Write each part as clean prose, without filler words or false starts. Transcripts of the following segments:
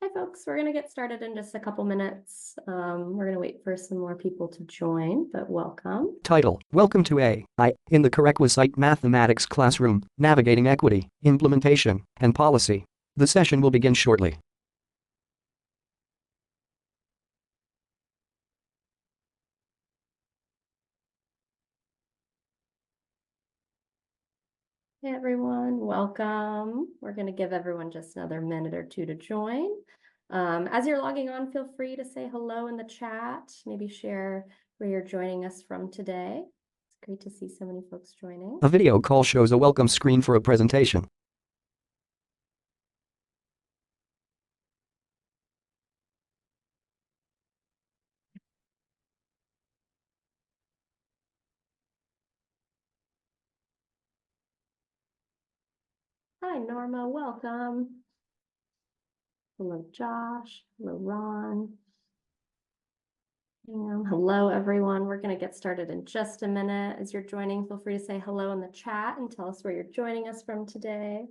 Hi, folks. We're going to get started in just a couple minutes. We're going to wait for some more people to join, but welcome. Title: Welcome to AI in the Corequisite Mathematics Classroom, Navigating Equity, Implementation, and Policy. The session will begin shortly. Hey, everyone. Welcome. We're going to give everyone just another minute or two to join. As you're logging on, feel free to say hello in the chat, maybe share where you're joining us from today. It's great to see so many folks joining. A video call shows a welcome screen for a presentation. Hi, Norma. Welcome. Hello, Josh. Hello, Ron. Hello, everyone. We're going to get started in just a minute. As you're joining, feel free to say hello in the chat and tell us where you're joining us from today.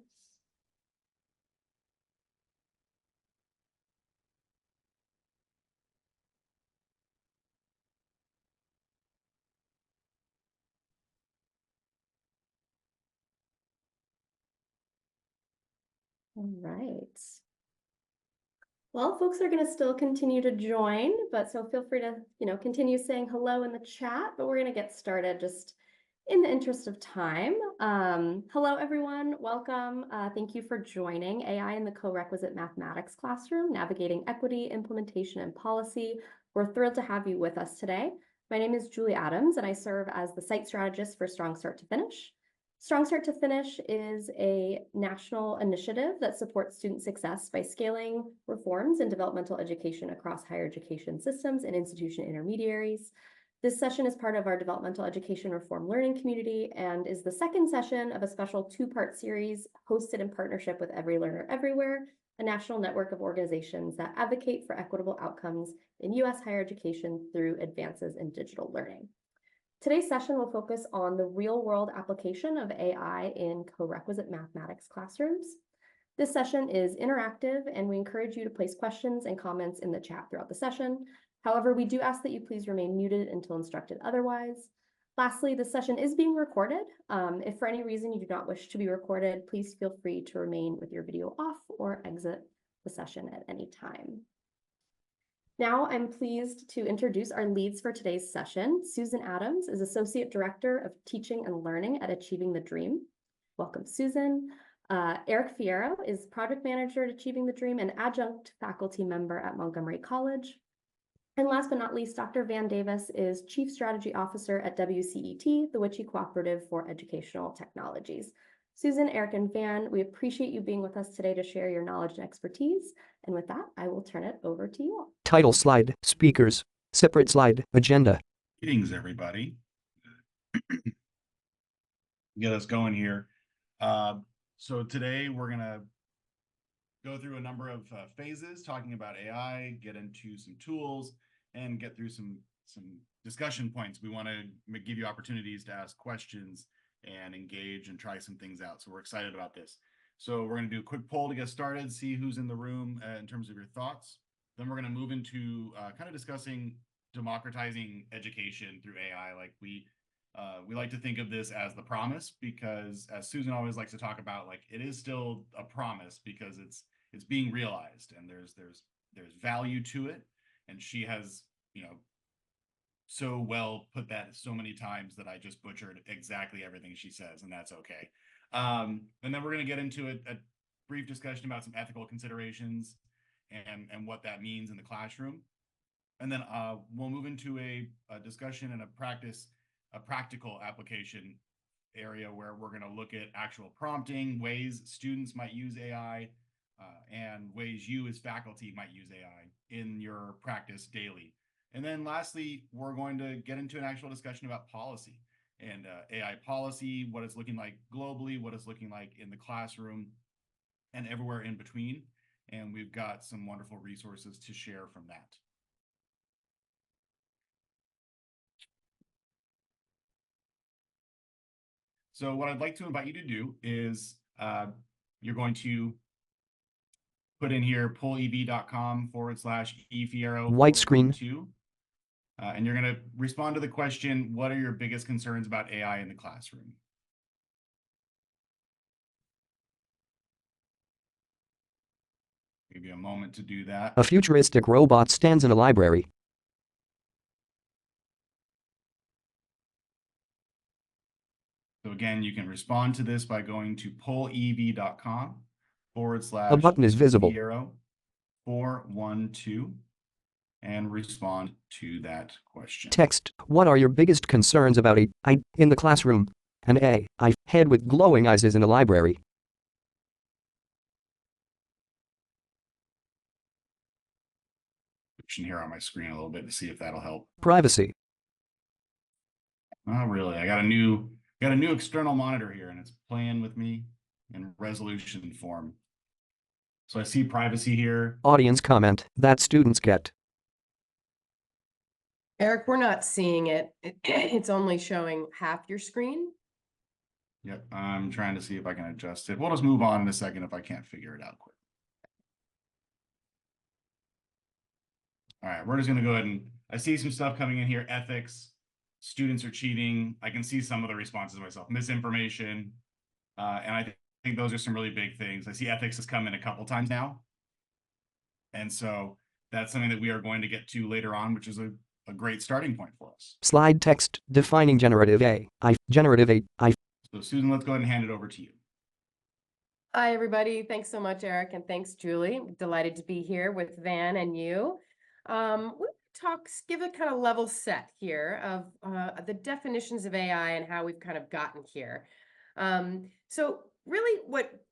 All right. Well, folks are going to still continue to join, but so feel free to, continue saying hello in the chat, but we're going to get started just in the interest of time. Hello, everyone. Welcome. Thank you for joining AI in the Corequisite Mathematics Classroom, Navigating Equity, Implementation, and Policy. We're thrilled to have you with us today. My name is Julie Adams, and I serve as the site strategist for Strong Start to Finish. Strong Start to Finish is a national initiative that supports student success by scaling reforms in developmental education across higher education systems and institution intermediaries. This session is part of our developmental education reform learning community and is the second session of a special two-part series hosted in partnership with Every Learner Everywhere, a national network of organizations that advocate for equitable outcomes in U.S. higher education through advances in digital learning. Today's session will focus on the real-world application of AI in Corequisite mathematics classrooms. This session is interactive, and we encourage you to place questions and comments in the chat throughout the session. However, we do ask that you please remain muted until instructed otherwise. Lastly, this session is being recorded. If for any reason you do not wish to be recorded, please feel free to remain with your video off or exit the session at any time. Now I'm pleased to introduce our leads for today's session. Susan Adams is Associate Director of Teaching and Learning at Achieving the Dream. Welcome, Susan. Eric Fierro is Project Manager at Achieving the Dream and Adjunct Faculty Member at Montgomery College. And last but not least, Dr. Van Davis is Chief Strategy Officer at WCET, the Witchy Cooperative for Educational Technologies. Susan, Eric, and Van, we appreciate you being with us today to share your knowledge and expertise. And with that, I will turn it over to you all. Title slide, speakers, separate slide, agenda. Greetings, everybody. Get us going here. So today we're going to go through a number of phases talking about AI, get into some tools, and get through some discussion points. We want to give you opportunities to ask questions and engage and try some things out. So we're excited about this. So we're going to do a quick poll to get started, see who's in the room in terms of your thoughts. Then we're going to move into kind of discussing democratizing education through AI. Like we like to think of this as the promise, because as Susan always likes to talk about, like it is still a promise because it's being realized and there's value to it. And she has, so well put that so many times that I just butchered exactly everything she says, and that's okay. And then we're going to get into a brief discussion about some ethical considerations and what that means in the classroom. And then we'll move into a discussion and a practical application area where we're going to look at actual prompting, ways students might use AI, and ways you as faculty might use AI in your practice daily. And then lastly, we're going to get into an actual discussion about policy and AI policy, what it's looking like globally, what it's looking like in the classroom, and everywhere in between. And we've got some wonderful resources to share from that. So what I'd like to invite you to do is you're going to put in here pullev.com/efiero White screen. 412. And you're going to respond to the question, what are your biggest concerns about AI in the classroom? Give you a moment to do that. A futuristic robot stands in a library. So again, you can respond to this by going to pullev.com/. A button is visible. Fiero 412 and respond to that question. Text, what are your biggest concerns about AI in the classroom? An AI head with glowing eyes is in a library. Here on my screen a little bit to see if that'll help. Privacy. Not really. I got a new external monitor here and it's playing with me in resolution form. So I see privacy here. Audience comment that students get. Eric, we're not seeing it. It's only showing half your screen. Yep, I'm trying to see if I can adjust it. We'll just move on in a second if I can't figure it out quick. All right, we're just going to go ahead and I see some stuff coming in here. Ethics, students are cheating. I can see some of the responses myself. Misinformation. And I think those are some really big things. I see ethics has come in a couple times now. And so that's something that we are going to get to later on, which is a great starting point for us. Slide text defining generative AI. Generative AI. So Susan, let's go ahead and hand it over to you. Hi, everybody. Thanks so much, Eric, and thanks, Julie. Delighted to be here with Van and you. We'll give a kind of level set here of the definitions of AI and how we've kind of gotten here. So really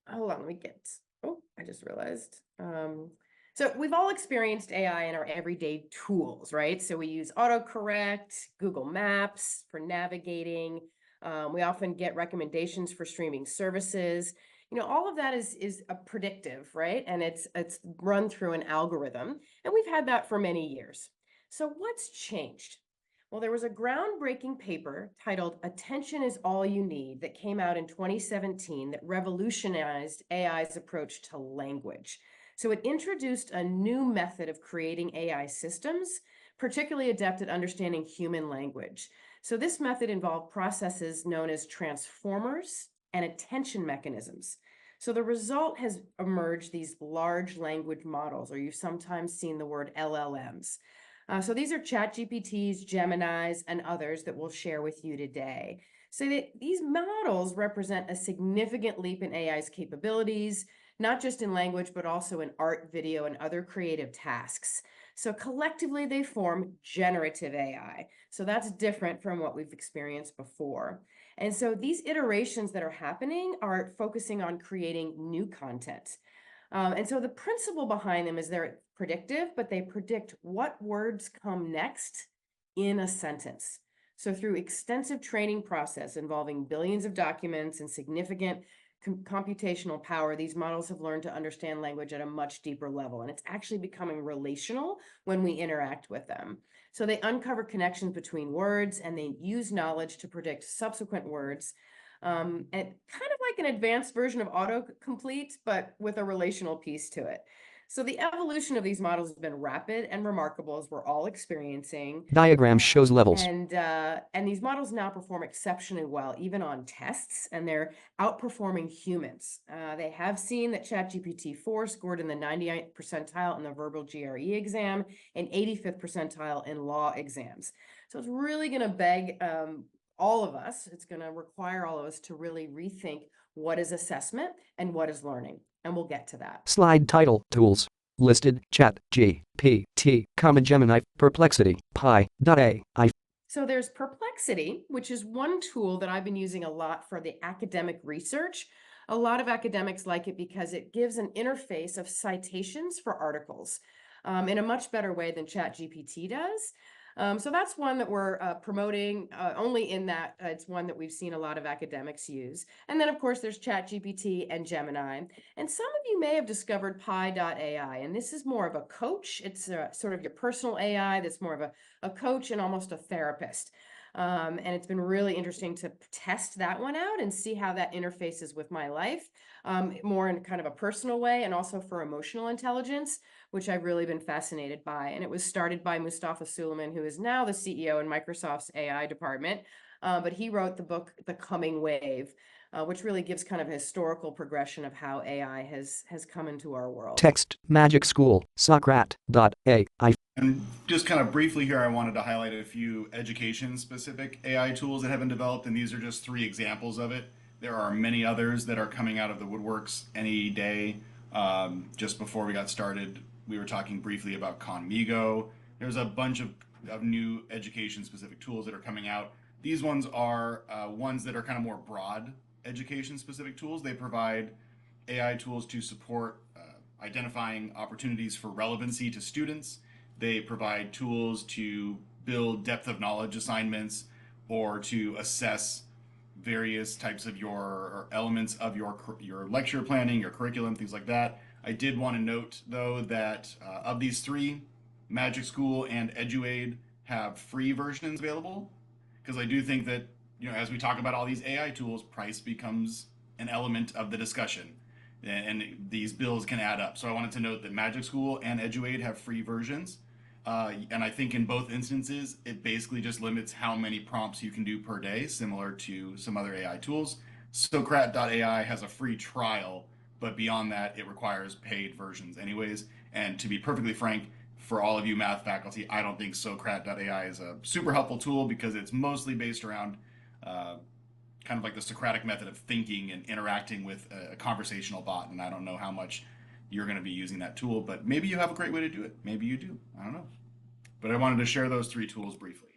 hold on, let me get, I just realized. So we've all experienced AI in our everyday tools, right? So we use autocorrect, Google Maps for navigating. We often get recommendations for streaming services. You know, all of that is a predictive, right? And it's run through an algorithm, and we've had that for many years. So what's changed? Well, there was a groundbreaking paper titled "Attention is All You Need" that came out in 2017 that revolutionized AI's approach to language. So it introduced a new method of creating AI systems, particularly adept at understanding human language. So this method involved processes known as transformers and attention mechanisms. So the result has emerged these large language models, or you've sometimes seen the word LLMs. So these are ChatGPTs, Geminis, and others that we'll share with you today. So these models represent a significant leap in AI's capabilities, not just in language, but also in art, video, and other creative tasks. So collectively, they form generative AI. So that's different from what we've experienced before. And so these iterations that are happening are focusing on creating new content. And so the principle behind them is they're predictive, but they predict what words come next in a sentence. So through extensive training process involving billions of documents and significant computational power, these models have learned to understand language at a much deeper level, and it's actually becoming relational when we interact with them. So they uncover connections between words, and they use knowledge to predict subsequent words, and kind of like an advanced version of autocomplete, but with a relational piece to it. So the evolution of these models has been rapid and remarkable, as we're all experiencing. Diagram shows levels. And these models now perform exceptionally well, even on tests, and they're outperforming humans. They have seen that ChatGPT-4 scored in the 99th percentile in the verbal GRE exam and 85th percentile in law exams. So it's really going to beg all of us, it's going to require all of us to really rethink what is assessment and what is learning. And we'll get to that. Slide title, tools. Listed, Chat, GPT, Gemini, Perplexity, Pi.ai. So there's Perplexity, which is one tool that I've been using a lot for the academic research. A lot of academics like it because it gives an interface of citations for articles in a much better way than ChatGPT does. So that's one that we're promoting only in that it's one that we've seen a lot of academics use. And then, of course, there's ChatGPT and Gemini. And some of you may have discovered Pi.ai, and this is more of a coach. It's sort of your personal AI that's more of a coach and almost a therapist. And it's been really interesting to test that one out and see how that interfaces with my life, more in kind of a personal way, and also for emotional intelligence, which I've really been fascinated by. And it was started by Mustafa Suleiman, who is now the CEO in Microsoft's AI department. But he wrote the book, The Coming Wave, which really gives kind of a historical progression of how AI has come into our world. Text Magic School Socrat.ai. And just kind of briefly here, I wanted to highlight a few education-specific AI tools that have been developed, and these are just 3 examples of it. There are many others that are coming out of the woodworks any day. Just before we got started, we were talking briefly about Conmigo. There's a bunch of new education-specific tools that are coming out. These ones are ones that are kind of more broad education-specific tools. They provide AI tools to support identifying opportunities for relevancy to students. They provide tools to build depth of knowledge assignments or to assess various types of your elements of your lecture planning, your curriculum, things like that. I did want to note though that of these 3, Magic School and EduAid have free versions available, because I do think that, you know, as we talk about all these AI tools, price becomes an element of the discussion, and these bills can add up. So I wanted to note that Magic School and EduAid have free versions. And I think in both instances, it basically just limits how many prompts you can do per day, similar to some other AI tools. Socrat.ai has a free trial, but beyond that, it requires paid versions anyways. And to be perfectly frank, for all of you math faculty, I don't think Socrat.ai is a super helpful tool, because it's mostly based around kind of like the Socratic method of thinking and interacting with a conversational bot. And I don't know how much you're going to be using that tool, but maybe you have a great way to do it. Maybe you do. I don't know. But I wanted to share those 3 tools briefly.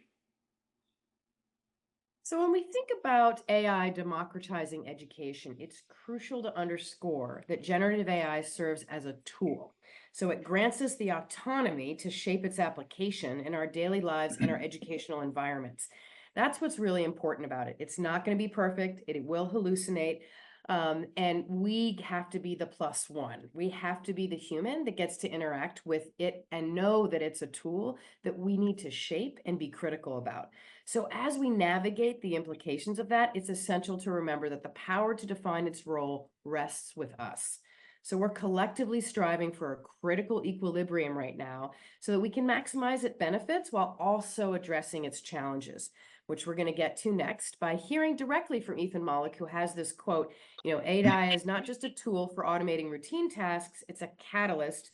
So when we think about AI democratizing education, it's crucial to underscore that generative AI serves as a tool. So it grants us the autonomy to shape its application in our daily lives and our educational environments. That's what's really important about it. It's not going to be perfect. It will hallucinate. And we have to be the +1. We have to be the human that gets to interact with it and know that it's a tool that we need to shape and be critical about. So as we navigate the implications of that, it's essential to remember that the power to define its role rests with us. So we're collectively striving for a critical equilibrium right now so that we can maximize its benefits while also addressing its challenges, which we're going to get to next by hearing directly from Ethan Mollick, who has this quote, AI is not just a tool for automating routine tasks, it's a catalyst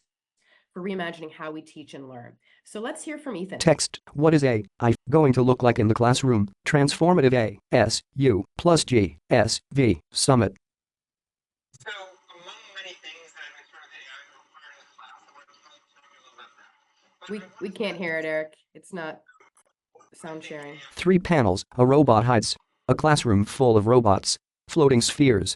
for reimagining how we teach and learn. So let's hear from Ethan. Text What is AI going to look like in the classroom? Transformative A S U plus G S V Summit. So among many things that I'm sure the AI will require in the class, I want to tell you a little about that. We can't hear it, Eric. It's not sound sharing. 3 panels, a robot hides. A classroom full of robots. Floating spheres.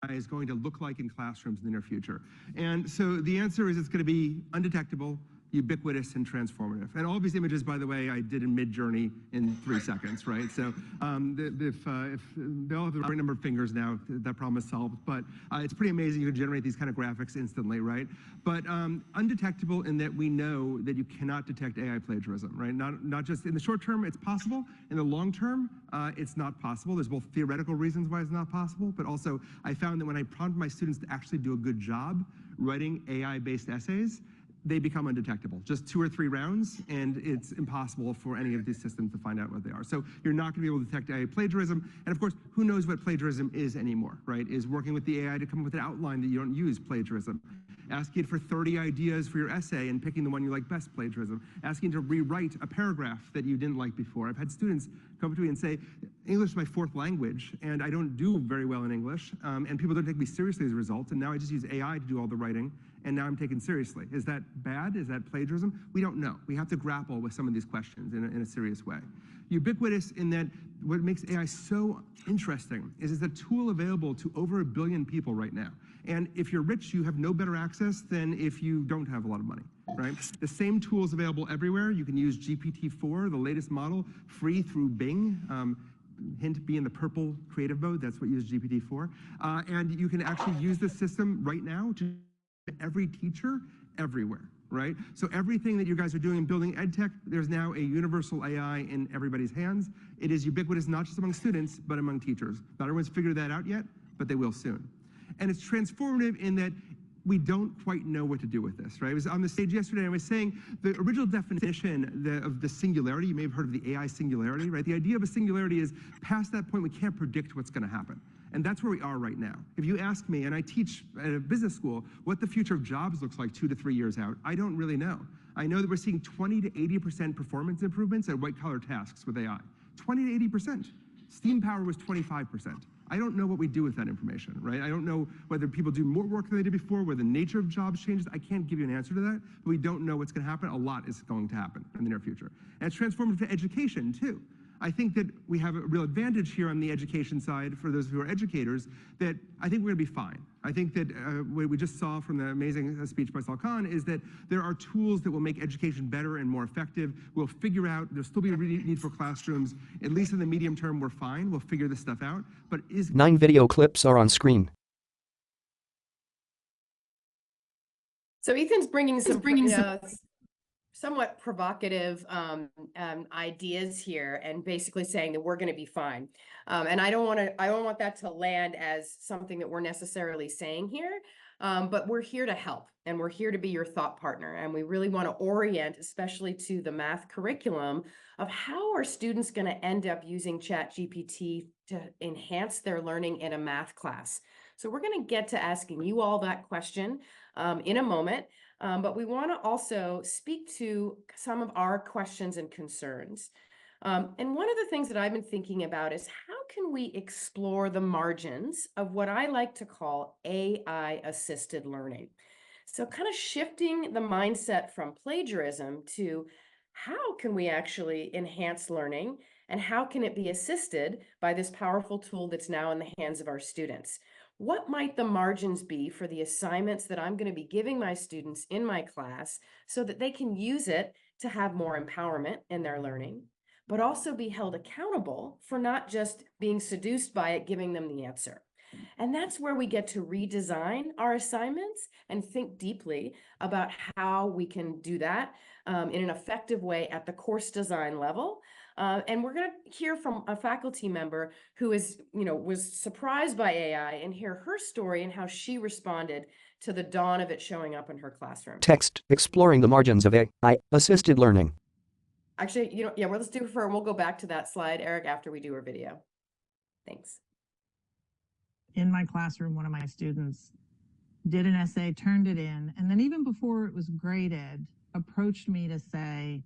Is going to look like in classrooms in the near future. And so the answer is it's going to be undetectable, ubiquitous, and transformative. And all of these images, by the way, I did in Mid-Journey in 3 seconds, right? So if they all have the right number of fingers now, that problem is solved. But it's pretty amazing you can generate these kind of graphics instantly, right? But undetectable in that we know that you cannot detect AI plagiarism, right? Not just in the short term, it's possible. In the long term, it's not possible. There's both theoretical reasons why it's not possible, but also I found that when I prompted my students to actually do a good job writing AI-based essays, they become undetectable. Just 2 or 3 rounds, and it's impossible for any of these systems to find out what they are. So you're not going to be able to detect AI plagiarism. And of course, who knows what plagiarism is anymore, right? Is working with the AI to come up with an outline that you don't use plagiarism. Asking it for 30 ideas for your essay and picking the one you like best, plagiarism. Asking to rewrite a paragraph that you didn't like before. I've had students come up to me and say, English is my 4th language, and I don't do very well in English, and people don't take me seriously as a result, and now I just use AI to do all the writing, and now I'm taken seriously. Is that bad? Is that plagiarism? We don't know. We have to grapple with some of these questions in a serious way. Ubiquitous in that what makes AI so interesting is it's a tool available to over 1 billion people right now. And if you're rich, you have no better access than if you don't have a lot of money, right? The same tool is available everywhere. You can use GPT-4, the latest model, free through Bing. Hint, be in the purple creative mode. That's what uses GPT-4. And you can actually use this system right now to every teacher everywhere, right? So everything that you guys are doing in building ed tech, there's now a universal AI in everybody's hands. It is ubiquitous not just among students, but among teachers. Not everyone's figured that out yet, but they will soon. And it's transformative in that we don't quite know what to do with this, right? I was on the stage yesterday and I was saying the original definition of the singularity, you may have heard of the AI singularity, right? The idea of a singularity is past that point, we can't predict what's gonna happen. And that's where we are right now. If you ask me, and I teach at a business school, what the future of jobs looks like 2 to 3 years out, I don't really know. I know that we're seeing 20 to 80% performance improvements at white collar tasks with AI. 20 to 80%. Steam power was 25%. I don't know what we do with that information, right? I don't know whether people do more work than they did before, whether the nature of jobs changes. I can't give you an answer to that, but we don't know what's going to happen. A lot is going to happen in the near future. And it's transformative to education, too. I think that we have a real advantage here on the education side for those who are educators that I think we're going to be fine. I think that what we just saw from the amazing speech by Sal Khan is that there are tools that will make education better and more effective. We'll figure out, there'll still be a need for classrooms. At least in the medium term, we're fine. We'll figure this stuff out. But 9 video clips are on screen. So Ethan's bringing some somewhat provocative ideas here, and basically saying that we're going to be fine. And I don't want that to land as something that we're necessarily saying here. But we're here to help, and we're here to be your thought partner. And we really want to orient, especially to the math curriculum, of how are students going to end up using ChatGPT to enhance their learning in a math class. So we're going to get to asking you all that question in a moment. But we want to also speak to some of our questions and concerns. And one of the things that I've been thinking about is how can we explore the margins of what I like to call AI assisted learning? So kind of shifting the mindset from plagiarism to how can we actually enhance learning, and how can it be assisted by this powerful tool that's now in the hands of our students? What might the margins be for the assignments that I'm going to be giving my students in my class so that they can use it to have more empowerment in their learning, but also be held accountable for not just being seduced by it, giving them the answer? And that's where we get to redesign our assignments and think deeply about how we can do that in an effective way at the course design level. And we're going to hear from a faculty member who was surprised by AI, and hear her story and how she responded to the dawn of it showing up in her classroom. Text, exploring the margins of AI assisted learning. Actually, well, let's do we'll go back to that slide, Eric, after we do our video. Thanks. In my classroom, one of my students did an essay, turned it in, and then even before it was graded, approached me to say,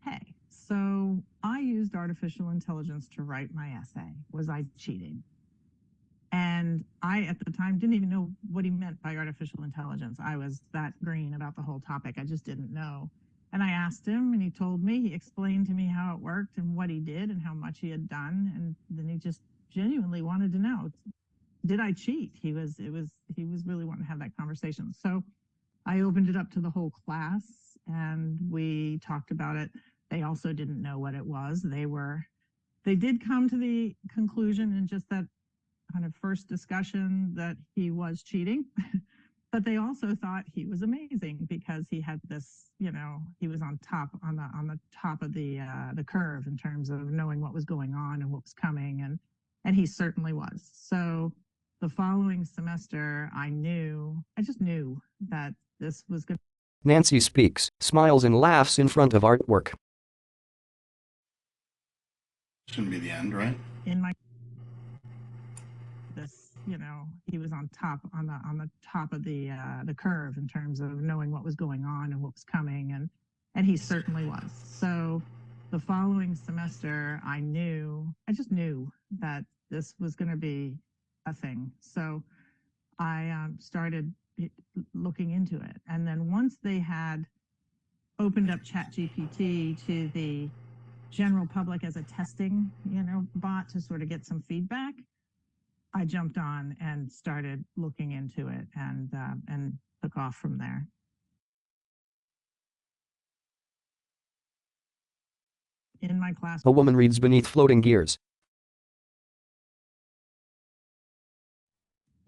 hey, so I used artificial intelligence to write my essay. Was I cheating? And I, at the time, didn't even know what he meant by artificial intelligence. I was that green about the whole topic. I just didn't know. And I asked him, and he told me, he explained to me how it worked and what he did and how much he had done. And then he just genuinely wanted to know, did I cheat? He was really wanting to have that conversation. So I opened it up to the whole class and we talked about it. They also didn't know what it was. They did come to the conclusion in just that kind of first discussion that he was cheating, but they also thought he was amazing because he had this, he was on the top of the curve in terms of knowing what was going on and what was coming, and he certainly was. So the following semester, I just knew that this was good. Nancy speaks, smiles and laughs in front of artwork. Shouldn't be the end, right? In my this, he was on the top of the curve in terms of knowing what was going on and what was coming, and he certainly was. So the following semester, I just knew that this was going to be a thing. So I started looking into it, and then once they had opened up ChatGPT to the general public as a testing, bot to sort of get some feedback, I jumped on and started looking into it and took off from there. In my class, A woman reads beneath floating gears.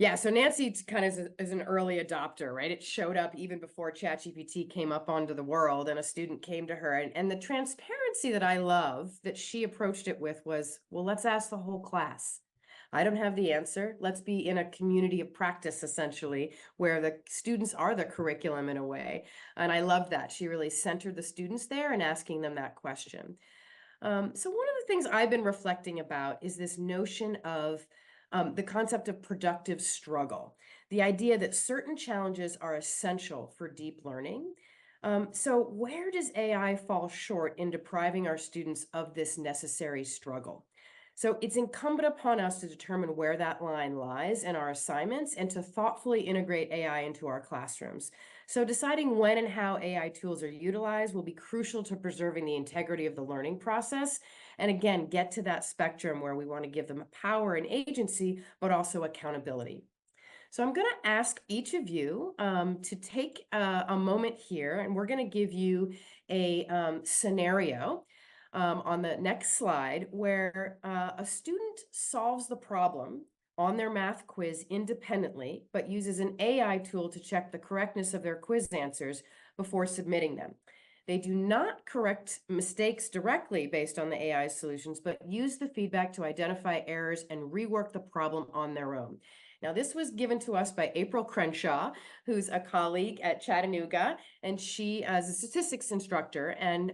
Yeah, so Nancy kind of is an early adopter, right? It showed up even before ChatGPT came up onto the world, and a student came to her. And the transparency that I love that she approached it with was, well, let's ask the whole class. I don't have the answer. Let's be in a community of practice, essentially, where the students are the curriculum in a way. And I love that. She really centered the students there and asking them that question. So one of the things I've been reflecting about is this notion of the concept of productive struggle, the idea that certain challenges are essential for deep learning. So where does AI fall short in depriving our students of this necessary struggle? So it's incumbent upon us to determine where that line lies in our assignments and to thoughtfully integrate AI into our classrooms. So deciding when and how AI tools are utilized will be crucial to preserving the integrity of the learning process. And again, get to that spectrum where we want to give them power and agency, but also accountability. So I'm going to ask each of you to take a moment here, and we're going to give you a scenario on the next slide where a student solves the problem on their math quiz independently, but uses an AI tool to check the correctness of their quiz answers before submitting them. They do not correct mistakes directly based on the AI solutions, but use the feedback to identify errors and rework the problem on their own. Now, this was given to us by April Crenshaw, who's a colleague at Chattanooga, and she is a statistics instructor and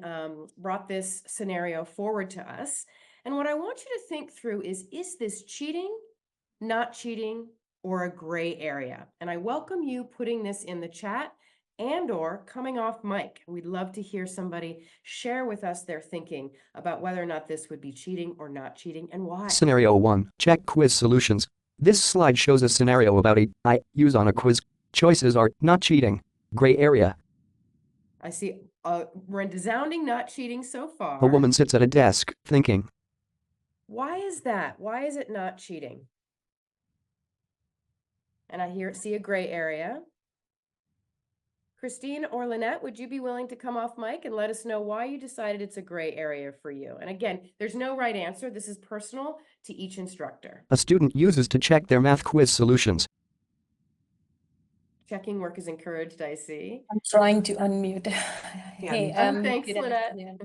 brought this scenario forward to us. And what I want you to think through is this cheating, not cheating, or a gray area? And I welcome you putting this in the chat and or coming off mic. We'd love to hear somebody share with us their thinking about whether or not this would be cheating or not cheating and why. Scenario 1. Check quiz solutions. This slide shows a scenario about AI use on a quiz. Choices are not cheating, gray area. I see resounding not cheating so far. A woman sits at a desk, thinking. Why is that? Why is it not cheating? And I see a gray area. Christine or Lynette, would you be willing to come off mic and let us know why you decided it's a gray area for you? And again, there's no right answer. This is personal to each instructor. A student uses to check their math quiz solutions. Checking work is encouraged, I see. I'm trying to unmute. Hey, Thanks, good Lynette. afternoon.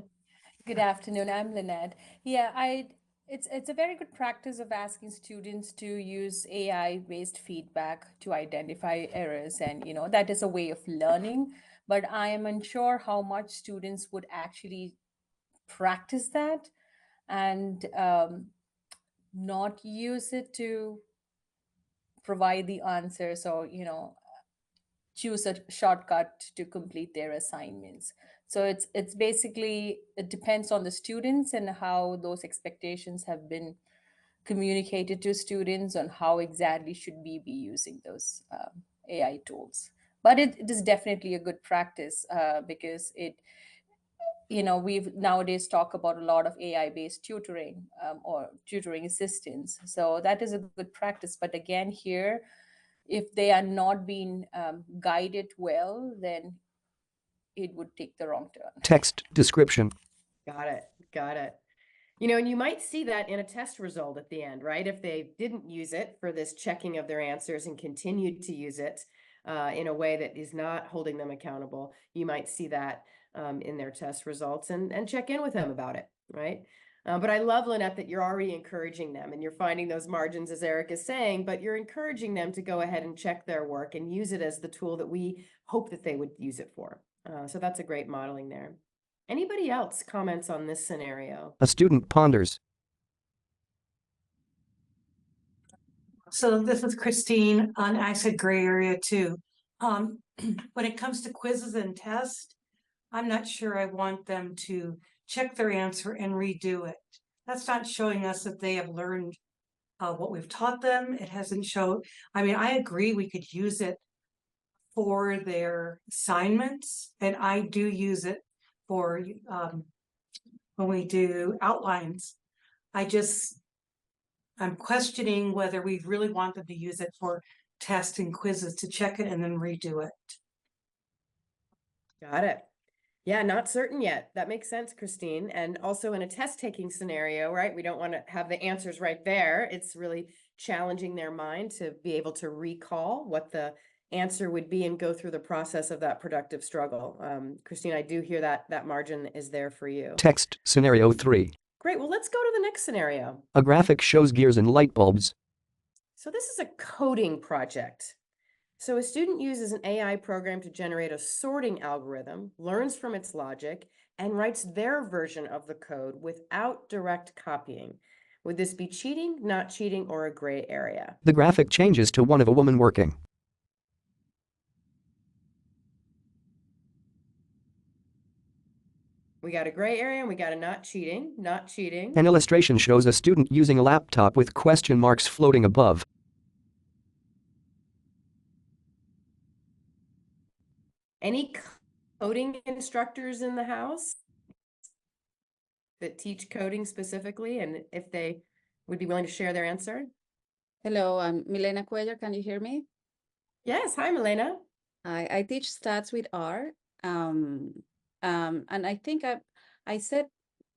Good afternoon. I'm Lynette. Yeah, it's a very good practice of asking students to use AI-based feedback to identify errors, and that is a way of learning. But I am unsure how much students would actually practice that and not use it to provide the answers, or choose a shortcut to complete their assignments. So it's basically, it depends on the students and how those expectations have been communicated to students on how exactly should we be using those AI tools. But it is definitely a good practice because we've nowadays talk about a lot of AI-based tutoring or tutoring assistance. So that is a good practice. But again, here, if they are not being guided well, then it would take the wrong turn. Text description. Got it. Got it. And you might see that in a test result at the end, right? If they didn't use it for this checking of their answers and continued to use it in a way that is not holding them accountable, you might see that in their test results and check in with them about it, right? But I love, Lynette, that you're already encouraging them and you're finding those margins, as Eric is saying, but you're encouraging them to go ahead and check their work and use it as the tool that we hope that they would use it for. So that's a great modeling there. Anybody else comments on this scenario? A student ponders. So this is Christine, and I said gray area too. When it comes to quizzes and tests, I'm not sure I want them to check their answer and redo it. That's not showing us that they have learned what we've taught them. It hasn't showed. I mean, I agree we could use it for their assignments, and I do use it for when we do outlines. I'm questioning whether we really want them to use it for tests and quizzes to check it and then redo it. Got it. Yeah, not certain yet. That makes sense, Christine. And also in a test taking scenario, right? We don't want to have the answers right there. It's really challenging their mind to be able to recall what the answer would be and go through the process of that productive struggle. Christine, I do hear that margin is there for you. Text scenario 3. Great. Well, let's go to the next scenario. A graphic shows gears and light bulbs. So this is a coding project. So a student uses an AI program to generate a sorting algorithm, learns from its logic, and writes their version of the code without direct copying. Would this be cheating, not cheating, or a gray area? The graphic changes to one of a woman working. We got a gray area and we got a not cheating, not cheating. An illustration shows a student using a laptop with question marks floating above. Any coding instructors in the house that teach coding specifically, and if they would be willing to share their answer? Hello, I'm Milena Cuellar. Can you hear me? Yes. Hi, Milena. I teach stats with R. And I think I said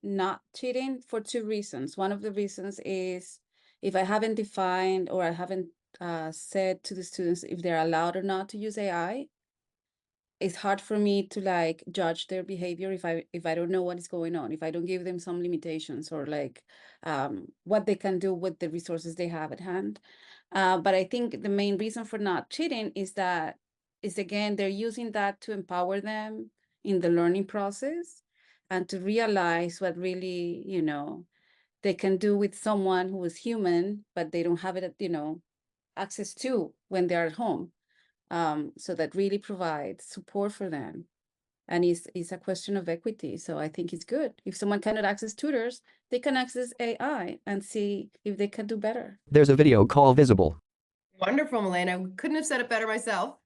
not cheating for 2 reasons. One of the reasons is if I haven't defined or I haven't said to the students if they're allowed or not to use AI, it's hard for me to like judge their behavior if I don't know what is going on, if I don't give them some limitations or like what they can do with the resources they have at hand. But I think the main reason for not cheating is that again, they're using that to empower them in the learning process and to realize what really, they can do with someone who is human, but they don't have it, access to when they're at home. So that really provides support for them. And it's a question of equity. So I think it's good. If someone cannot access tutors, they can access AI and see if they can do better. There's a video call visible. Wonderful, Milena. Couldn't have said it better myself.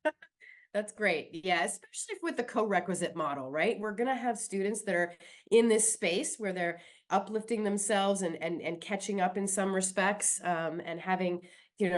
That's great. Yeah, especially with the co-requisite model, right? We're going to have students that are in this space where they're uplifting themselves and catching up in some respects, and having,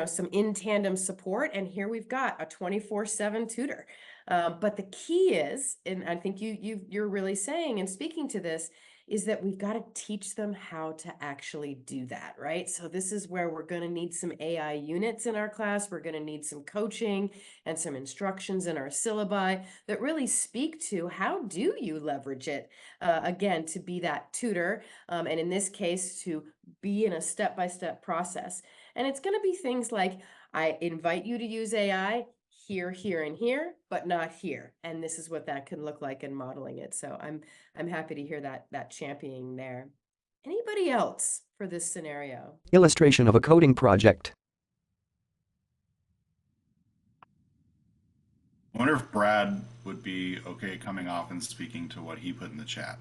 some in tandem support. And here we've got a 24/7 tutor. But the key is, and I think you're really saying and speaking to this, is that we've got to teach them how to actually do that, right? So this is where we're going to need some AI units in our class. We're going to need some coaching and some instructions in our syllabi that really speak to how do you leverage it, again, to be that tutor, and in this case, to be in a step-by-step process. And it's going to be things like, I invite you to use AI here, here, and here, but not here. And this is what that can look like in modeling it. So I'm happy to hear that championing there. Anybody else for this scenario? Illustration of a coding project. I wonder if Brad would be okay coming off and speaking to what he put in the chat.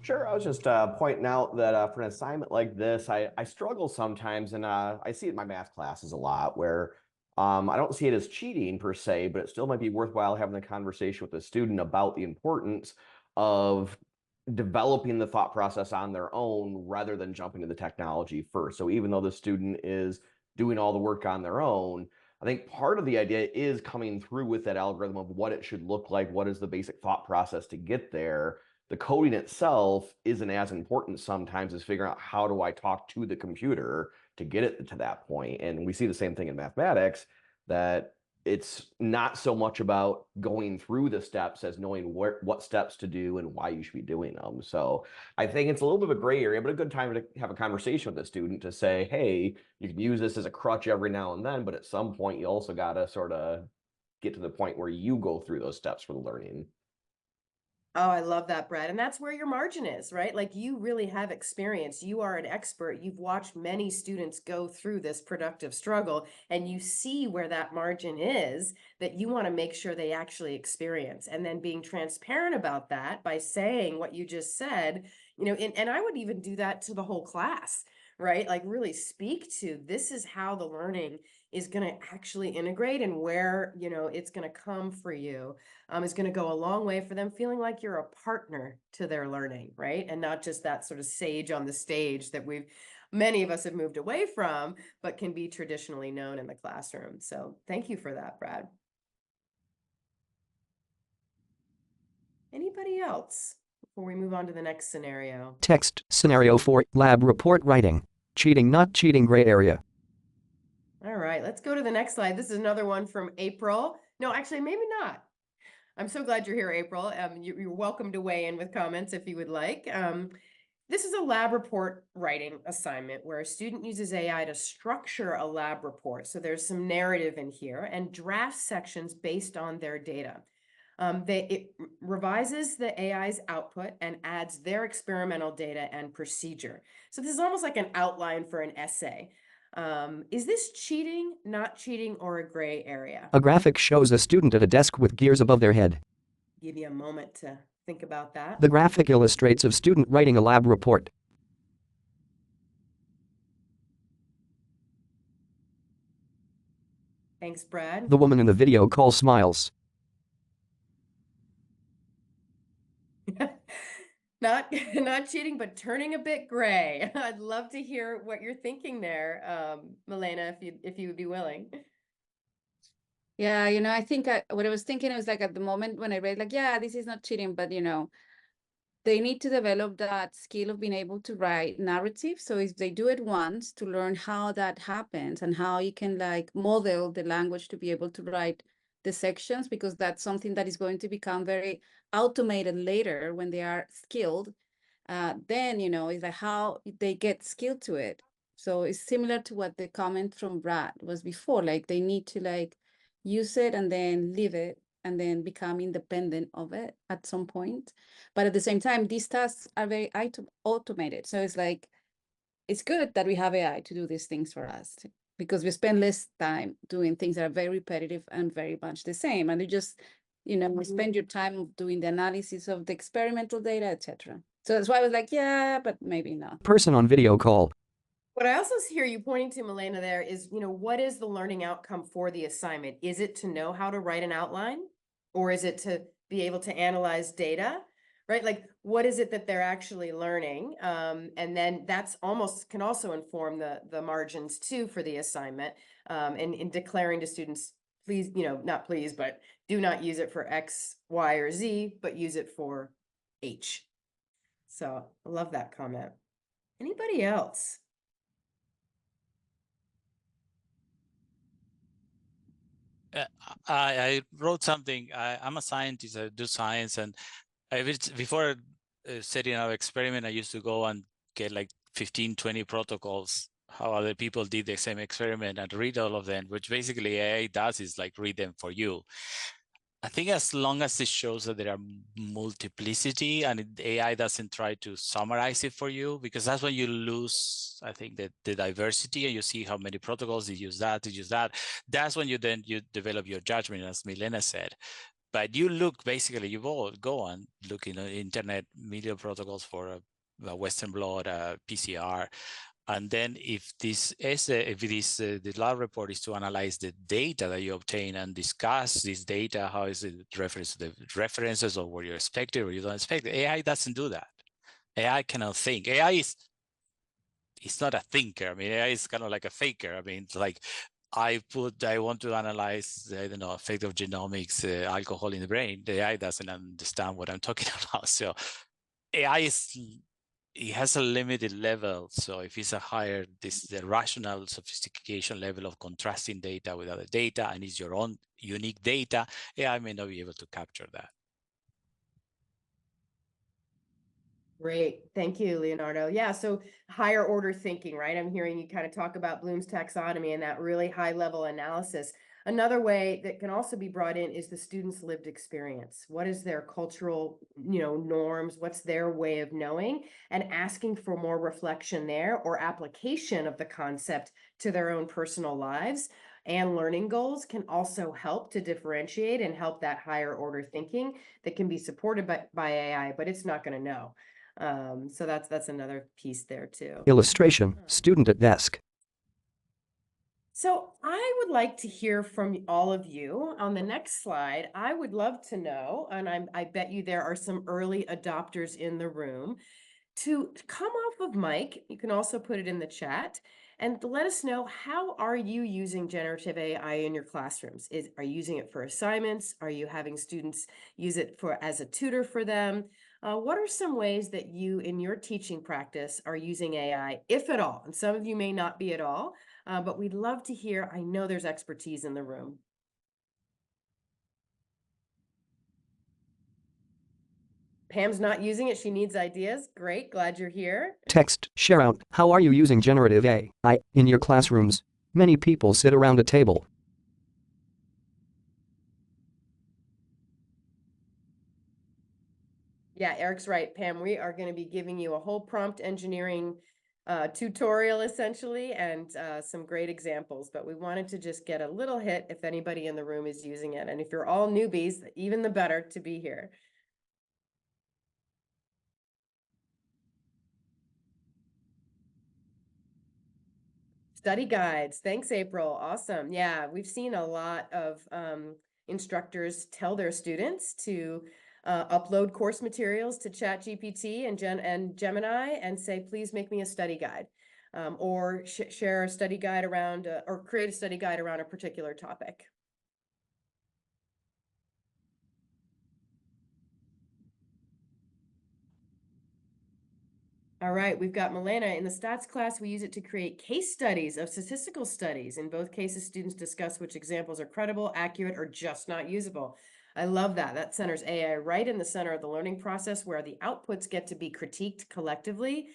Sure, I was just pointing out that for an assignment like this, I struggle sometimes, and I see it in my math classes a lot, where I don't see it as cheating per se, but it still might be worthwhile having a conversation with the student about the importance of developing the thought process on their own rather than jumping to the technology first. So even though the student is doing all the work on their own, I think part of the idea is coming through with that algorithm of what it should look like, what is the basic thought process to get there. The coding itself isn't as important sometimes as figuring out how do I talk to the computer to get it to that point. And we see the same thing in mathematics, that it's not so much about going through the steps as knowing what steps to do and why you should be doing them. So I think it's a little bit of a gray area, but a good time to have a conversation with the student to say, hey, you can use this as a crutch every now and then, but at some point you also got to sort of get to the point where you go through those steps for the learning. Oh, I love that, Brad. And that's where your margin is, right? Like, you really have experience. You are an expert. You've watched many students go through this productive struggle, and you see where that margin is that you want to make sure they actually experience. And then being transparent about that by saying what you just said, and I would even do that to the whole class, right? Like, really speak to, this is how the learning is going to actually integrate, and where, it's going to come for you, is going to go a long way for them feeling like you're a partner to their learning, right? And not just that sort of sage on the stage that many of us have moved away from, but can be traditionally known in the classroom. So thank you for that, Brad. Anybody else before we move on to the next scenario? Text scenario 4, lab report writing. Cheating, not cheating, gray area. All right, let's go to the next slide. This is another one from April. No, actually, maybe not. I'm so glad you're here, April. You're welcome to weigh in with comments if you would like. This is a lab report writing assignment where a student uses AI to structure a lab report. So there's some narrative in here and draft sections based on their data. It revises the AI's output and adds their experimental data and procedure. So this is almost like an outline for an essay. Is this cheating, not cheating, or a gray area? A graphic shows a student at a desk with gears above their head. Give you a moment to think about that. The graphic illustrates a student writing a lab report. Thanks, Brad. The woman in the video call smiles. Not cheating, but turning a bit gray. I'd love to hear what you're thinking there, Milena, if you would be willing. Yeah, I think what I was thinking was like at the moment when I read, like, yeah, this is not cheating, but they need to develop that skill of being able to write narrative. So if they do it once, to learn how that happens and how you can like model the language to be able to write the sections, because that's something that is going to become very automated later when they are skilled. Then, is like how they get skilled to it. So it's similar to what the comment from Brad was before, like they need to like use it and then leave it and then become independent of it at some point. But at the same time, these tasks are very automated. So it's like, it's good that we have AI to do these things for us because we spend less time doing things that are very repetitive and very much the same. And you just, spend your time doing the analysis of the experimental data, etc. So that's why I was like, yeah, but maybe not. Person on video call. What I also hear you pointing to, Milena, there is, what is the learning outcome for the assignment? Is it to know how to write an outline? Or is it to be able to analyze data? Right? Like, what is it that they're actually learning? And then that's can also inform the margins too for the assignment. And in declaring to students, please, not please, but do not use it for X, Y, or Z, but use it for H. So I love that comment. Anybody else? I wrote something. I'm a scientist. I do science, and before setting our experiment, I used to go and get like 15, 20 protocols, how other people did the same experiment, and read all of them, which basically AI does is like read them for you. I think as long as it shows that there are multiplicity and AI doesn't try to summarize it for you, because that's when you lose, I think, the diversity, and you see how many protocols they use that. That's when you develop your judgment, as Milena said. But you look, basically, you go and look in the internet, million protocols for a Western blot, a PCR. And then if the lab report is to analyze the data that you obtain and discuss this data, how is it reference to the references or what you expected or you don't expect, AI doesn't do that. AI cannot think. AI it's not a thinker. I mean, AI is kind of like a faker. I mean, it's like I want to analyze, I don't know, effect of genomics, alcohol in the brain. The AI doesn't understand what I'm talking about. So AI it has a limited level. So if it's a higher, the rational sophistication level of contrasting data with other data, and it's your own unique data, AI may not be able to capture that. Great. Thank you, Leonardo. Yeah, so higher order thinking, right? I'm hearing you kind of talk about Bloom's taxonomy and that really high level analysis. Another way that can also be brought in is the student's lived experience. What is their cultural, norms? What's their way of knowing? And asking for more reflection there or application of the concept to their own personal lives and learning goals can also help to differentiate and help that higher order thinking that can be supported by AI, but it's not going to know. So that's another piece there too. Illustration, student at desk. So I would like to hear from all of you on the next slide. I would love to know, and I bet you there are some early adopters in the room, to come off of mic. You can also put it in the chat and let us know, how are you using generative AI in your classrooms? Are you using it for assignments? Are you having students use it as a tutor for them? What are some ways that you in your teaching practice are using AI, if at all? And some of you may not be at all, but we'd love to hear. I know there's expertise in the room. Pam's not using it. She needs ideas. Great. Glad you're here. Text, share out. How are you using generative AI in your classrooms? Many people sit around a table. Yeah, Eric's right, Pam. We are going to be giving you a whole prompt engineering tutorial essentially, and some great examples, but we wanted to just get a little hit if anybody in the room is using it. And if you're all newbies, even the better to be here. Study guides. Thanks, April. Awesome. Yeah, we've seen a lot of instructors tell their students to upload course materials to ChatGPT and Gemini and say, please make me a study guide, or share a study guide around or create a study guide around a particular topic. All right, we've got Milena. In the stats class, we use it to create case studies of statistical studies. In both cases, students discuss which examples are credible, accurate, or just not usable. I love that. That centers AI right in the center of the learning process, where the outputs get to be critiqued collectively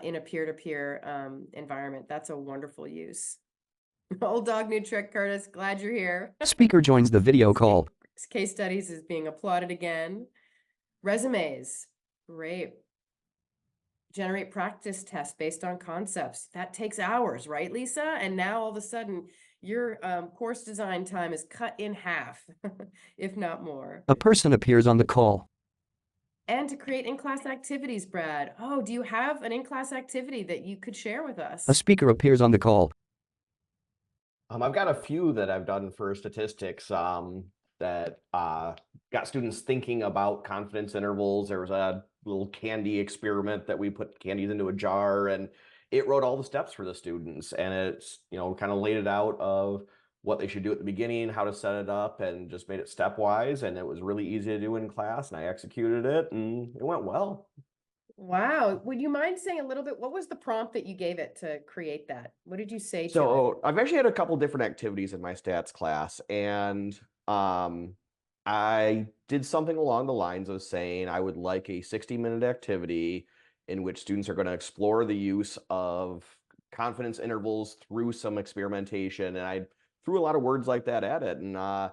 in a peer-to-peer environment. That's a wonderful use. Old dog, new trick, Curtis. Glad you're here. Speaker joins the video call. Case studies is being applauded again. Resumes. Great. Generate practice tests based on concepts. That takes hours, right, Lisa? And now all of a sudden your course design time is cut in half, if not more. A person appears on the call. And to create in-class activities, Brad. Oh, do you have an in-class activity that you could share with us? A speaker appears on the call. I've got a few that I've done for statistics that got students thinking about confidence intervals. There was a little candy experiment that we put candies into a jar, and it wrote all the steps for the students, and it's, you know, kind of laid it out of what they should do at the beginning, how to set it up, and just made it stepwise, and it was really easy to do in class, and I executed it and it went well. Wow. Would you mind saying a little bit, what was the prompt that you gave it to create that? What did you say to it? So I've actually had a couple different activities in my stats class, and I did something along the lines of saying I would like a 60-minute activity in which students are going to explore the use of confidence intervals through some experimentation, and I threw a lot of words like that at it, and I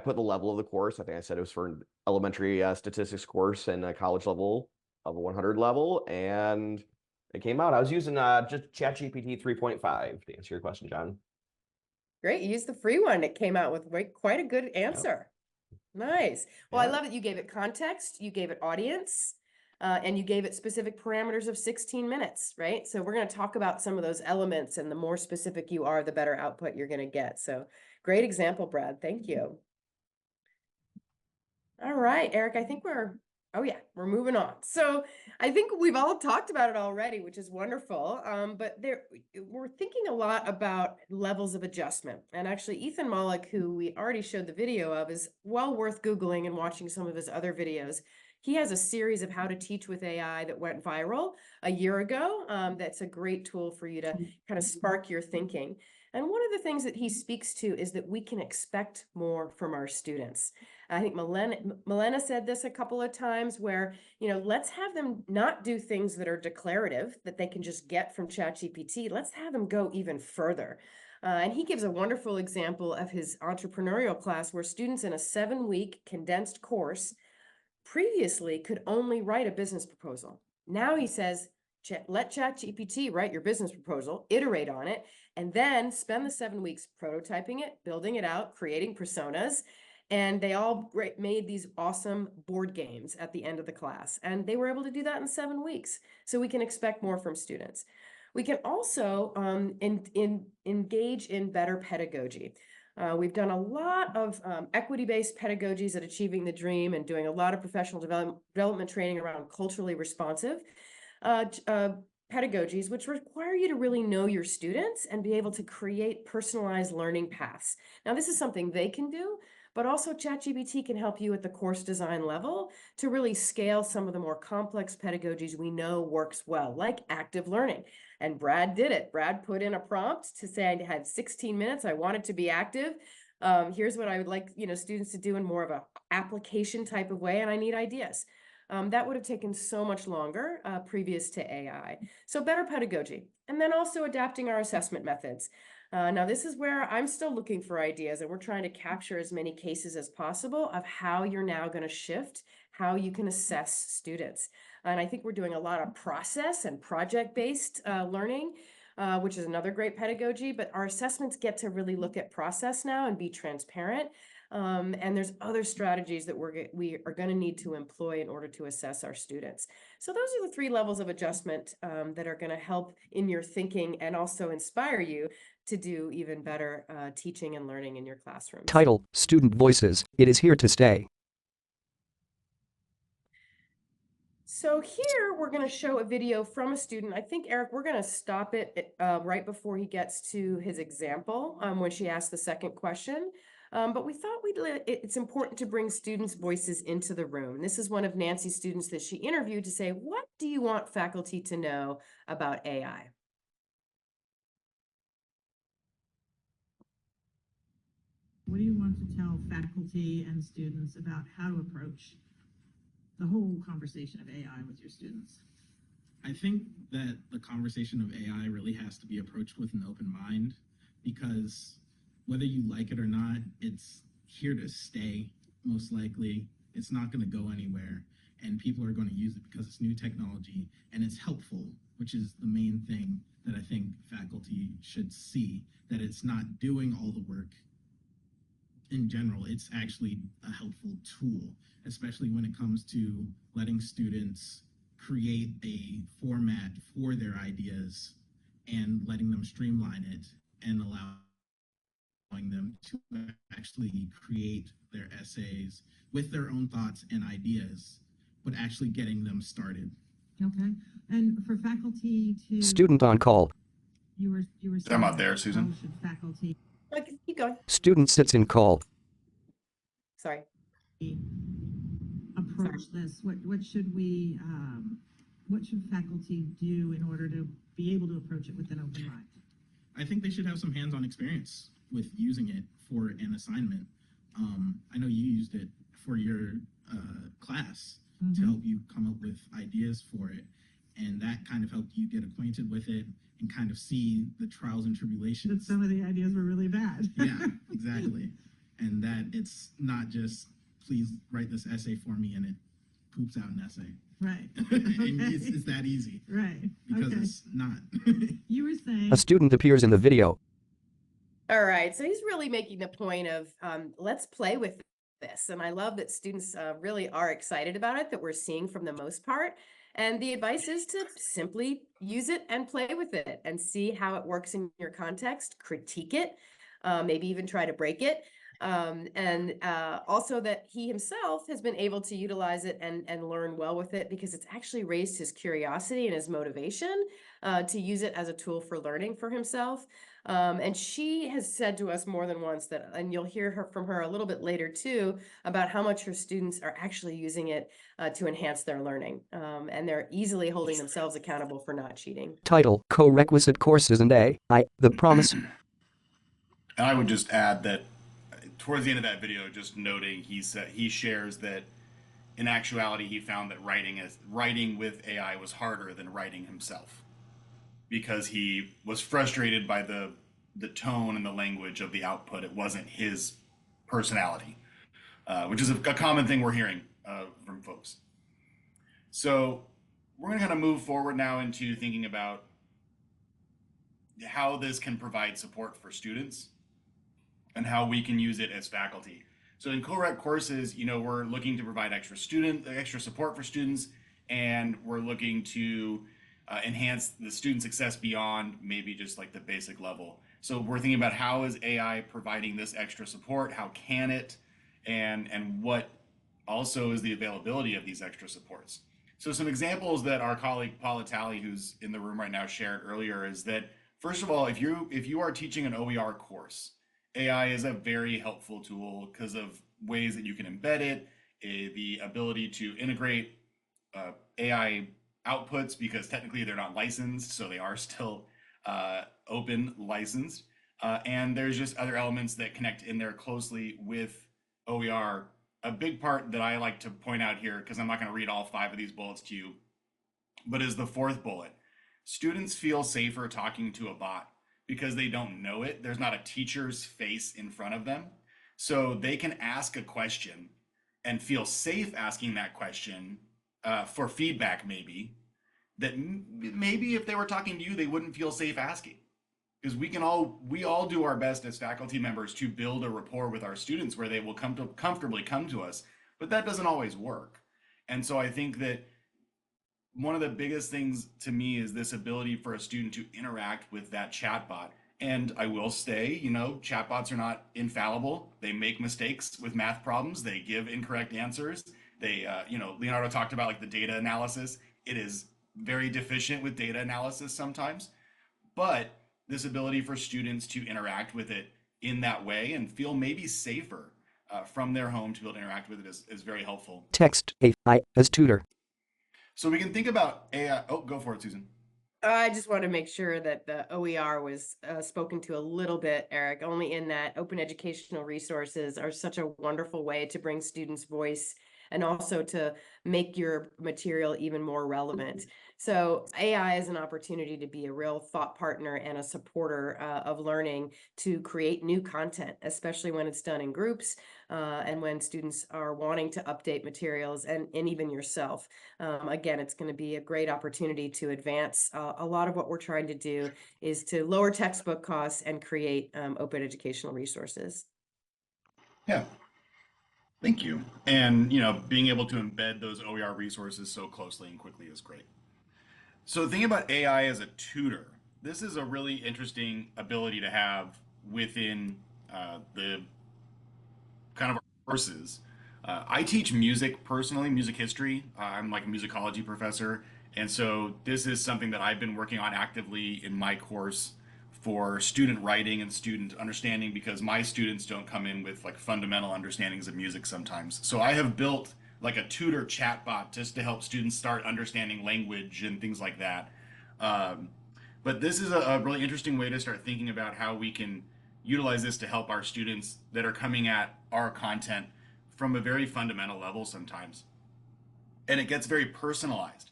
put the level of the course. I think I said it was for an elementary statistics course and a college level of a 100 level, and it came out. I was using just ChatGPT 3.5 to answer your question, John. Great. You used the free one. It came out with quite a good answer. Yep. Nice. Well, I love that you gave it context, you gave it audience, and you gave it specific parameters of 16 minutes, right? So we're going to talk about some of those elements, and the more specific you are, the better output you're going to get. So great example, Brad. Thank you. All right, Eric, I think we're moving on. So I think we've all talked about it already, which is wonderful. But we're thinking a lot about levels of adjustment. And actually, Ethan Mollick, who we already showed the video of, is well worth Googling and watching some of his other videos. He has a series of how to teach with AI that went viral a year ago. That's a great tool for you to kind of spark your thinking. And one of the things that he speaks to is that we can expect more from our students. I think Milena said this a couple of times, where, you know, let's have them not do things that are declarative that they can just get from ChatGPT. Let's have them go even further. And he gives a wonderful example of his entrepreneurial class, where students in a 7-week condensed course previously could only write a business proposal. Now he says, let ChatGPT write your business proposal, iterate on it, and then spend the 7 weeks prototyping it, building it out, creating personas. And they all made these awesome board games at the end of the class. And they were able to do that in 7 weeks. So we can expect more from students. We can also engage in better pedagogy. We've done a lot of equity-based pedagogies at Achieving the Dream, and doing a lot of professional development training around culturally responsive pedagogies, which require you to really know your students and be able to create personalized learning paths. Now, this is something they can do, but also ChatGPT can help you at the course design level to really scale some of the more complex pedagogies we know works well, like active learning. And Brad did it. Brad put in a prompt to say, I had 16 minutes. I wanted to be active. Here's what I would like, students to do in more of a application type of way, and I need ideas. That would have taken so much longer previous to AI. So better pedagogy, and then also adapting our assessment methods. Now, this is where I'm still looking for ideas, and we're trying to capture as many cases as possible of how you're now going to shift how you can assess students. And I think we're doing a lot of process and project-based learning, which is another great pedagogy, but our assessments get to really look at process now and be transparent. And there's other strategies that we are going to need to employ in order to assess our students. So those are the 3 levels of adjustment that are going to help in your thinking and also inspire you to do even better teaching and learning in your classrooms. Title, Student Voices. It is here to stay. So here we're going to show a video from a student. I think, Eric, we're going to stop it right before he gets to his example when she asked the second question. But we thought it's important to bring students' voices into the room. This is one of Nancy's students that she interviewed to say, what do you want faculty to know about AI? What do you want to tell faculty and students about how to approach the whole conversation of AI with your students? I think that the conversation of AI really has to be approached with an open mind, because whether you like it or not, it's here to stay, most likely. It's not going to go anywhere, and people are going to use it because it's new technology and it's helpful, which is the main thing that I think faculty should see, that it's not doing all the work. In general, it's actually a helpful tool, especially when it comes to letting students create a format for their ideas and letting them streamline it and allowing them to actually create their essays with their own thoughts and ideas, but actually getting them started. Okay. And for faculty to... Student on call. You were I'm out there, Susan. Should faculty Keep going. Student sits in call. Sorry. Approach this? What should faculty do in order to be able to approach it with an open mind? I think they should have some hands-on experience with using it for an assignment. I know you used it for your class to help you come up with ideas for it, and that kind of helped you get acquainted with it and kind of see the trials and tribulations. That some of the ideas were really bad. Yeah, exactly. And that it's not just, please write this essay for me, and it poops out an essay. Right. And it's that easy. Right. Because it's not. You were saying... A student appears in the video. All right, so he's really making the point of let's play with this. And I love that students really are excited about it, that we're seeing from the most part. And the advice is to simply use it and play with it and see how it works in your context, critique it, maybe even try to break it. And also that he himself has been able to utilize it and learn well with it, because it's actually raised his curiosity and his motivation to use it as a tool for learning for himself. And she has said to us more than once that, and you'll hear from her a little bit later too, about how much her students are actually using it to enhance their learning. And they're easily holding themselves accountable for not cheating. Title, Corequisite Courses and AI, the promise. And I would just add that towards the end of that video, just noting, he shares that in actuality, he found that writing with AI was harder than writing himself, because he was frustrated by the tone and the language of the output. It wasn't his personality, which is a common thing we're hearing from folks. So we're going to kind of move forward now into thinking about how this can provide support for students and how we can use it as faculty. So in co-rec courses, we're looking to provide extra support for students, and we're looking to enhance the student success beyond maybe just like the basic level. So we're thinking about, how is AI providing this extra support? How can it? And what also is the availability of these extra supports? So some examples that our colleague Paula Talley, who's in the room right now, shared earlier is that, first of all, if you are teaching an OER course, AI is a very helpful tool because of ways that you can embed it, the ability to integrate AI outputs, because technically they're not licensed, so they are still open licensed. And there's just other elements that connect in there closely with OER. A big part that I like to point out here, because I'm not going to read all 5 of these bullets to you, but is the 4th bullet. Students feel safer talking to a bot because they don't know it. There's not a teacher's face in front of them. So they can ask a question and feel safe asking that question for feedback, maybe, that maybe if they were talking to you, they wouldn't feel safe asking. Because we all do our best as faculty members to build a rapport with our students where they will comfortably come to us, but that doesn't always work. And so I think that one of the biggest things to me is this ability for a student to interact with that chatbot. And I will say, chatbots are not infallible. They make mistakes with math problems. They give incorrect answers. They, Leonardo talked about like the data analysis. It is very deficient with data analysis sometimes, but this ability for students to interact with it in that way and feel maybe safer from their home to be able to interact with it is very helpful. Text AI as tutor. So we can think about AI. Oh, go for it, Susan. I just want to make sure that the OER was spoken to a little bit, Eric, only in that open educational resources are such a wonderful way to bring students' voice and also to make your material even more relevant. So AI is an opportunity to be a real thought partner and a supporter of learning to create new content, especially when it's done in groups and when students are wanting to update materials and even yourself. Again, it's going to be a great opportunity to advance. A lot of what we're trying to do is to lower textbook costs and create open educational resources. Yeah. Thank you. And, being able to embed those OER resources so closely and quickly is great. So thinking about AI as a tutor, this is a really interesting ability to have within the kind of courses. I teach music personally, music history. I'm like a musicology professor. And so this is something that I've been working on actively in my course for student writing and student understanding, because my students don't come in with like fundamental understandings of music sometimes. So I have built like a tutor chatbot just to help students start understanding language and things like that. But this is a really interesting way to start thinking about how we can utilize this to help our students that are coming at our content from a very fundamental level sometimes. And it gets very personalized,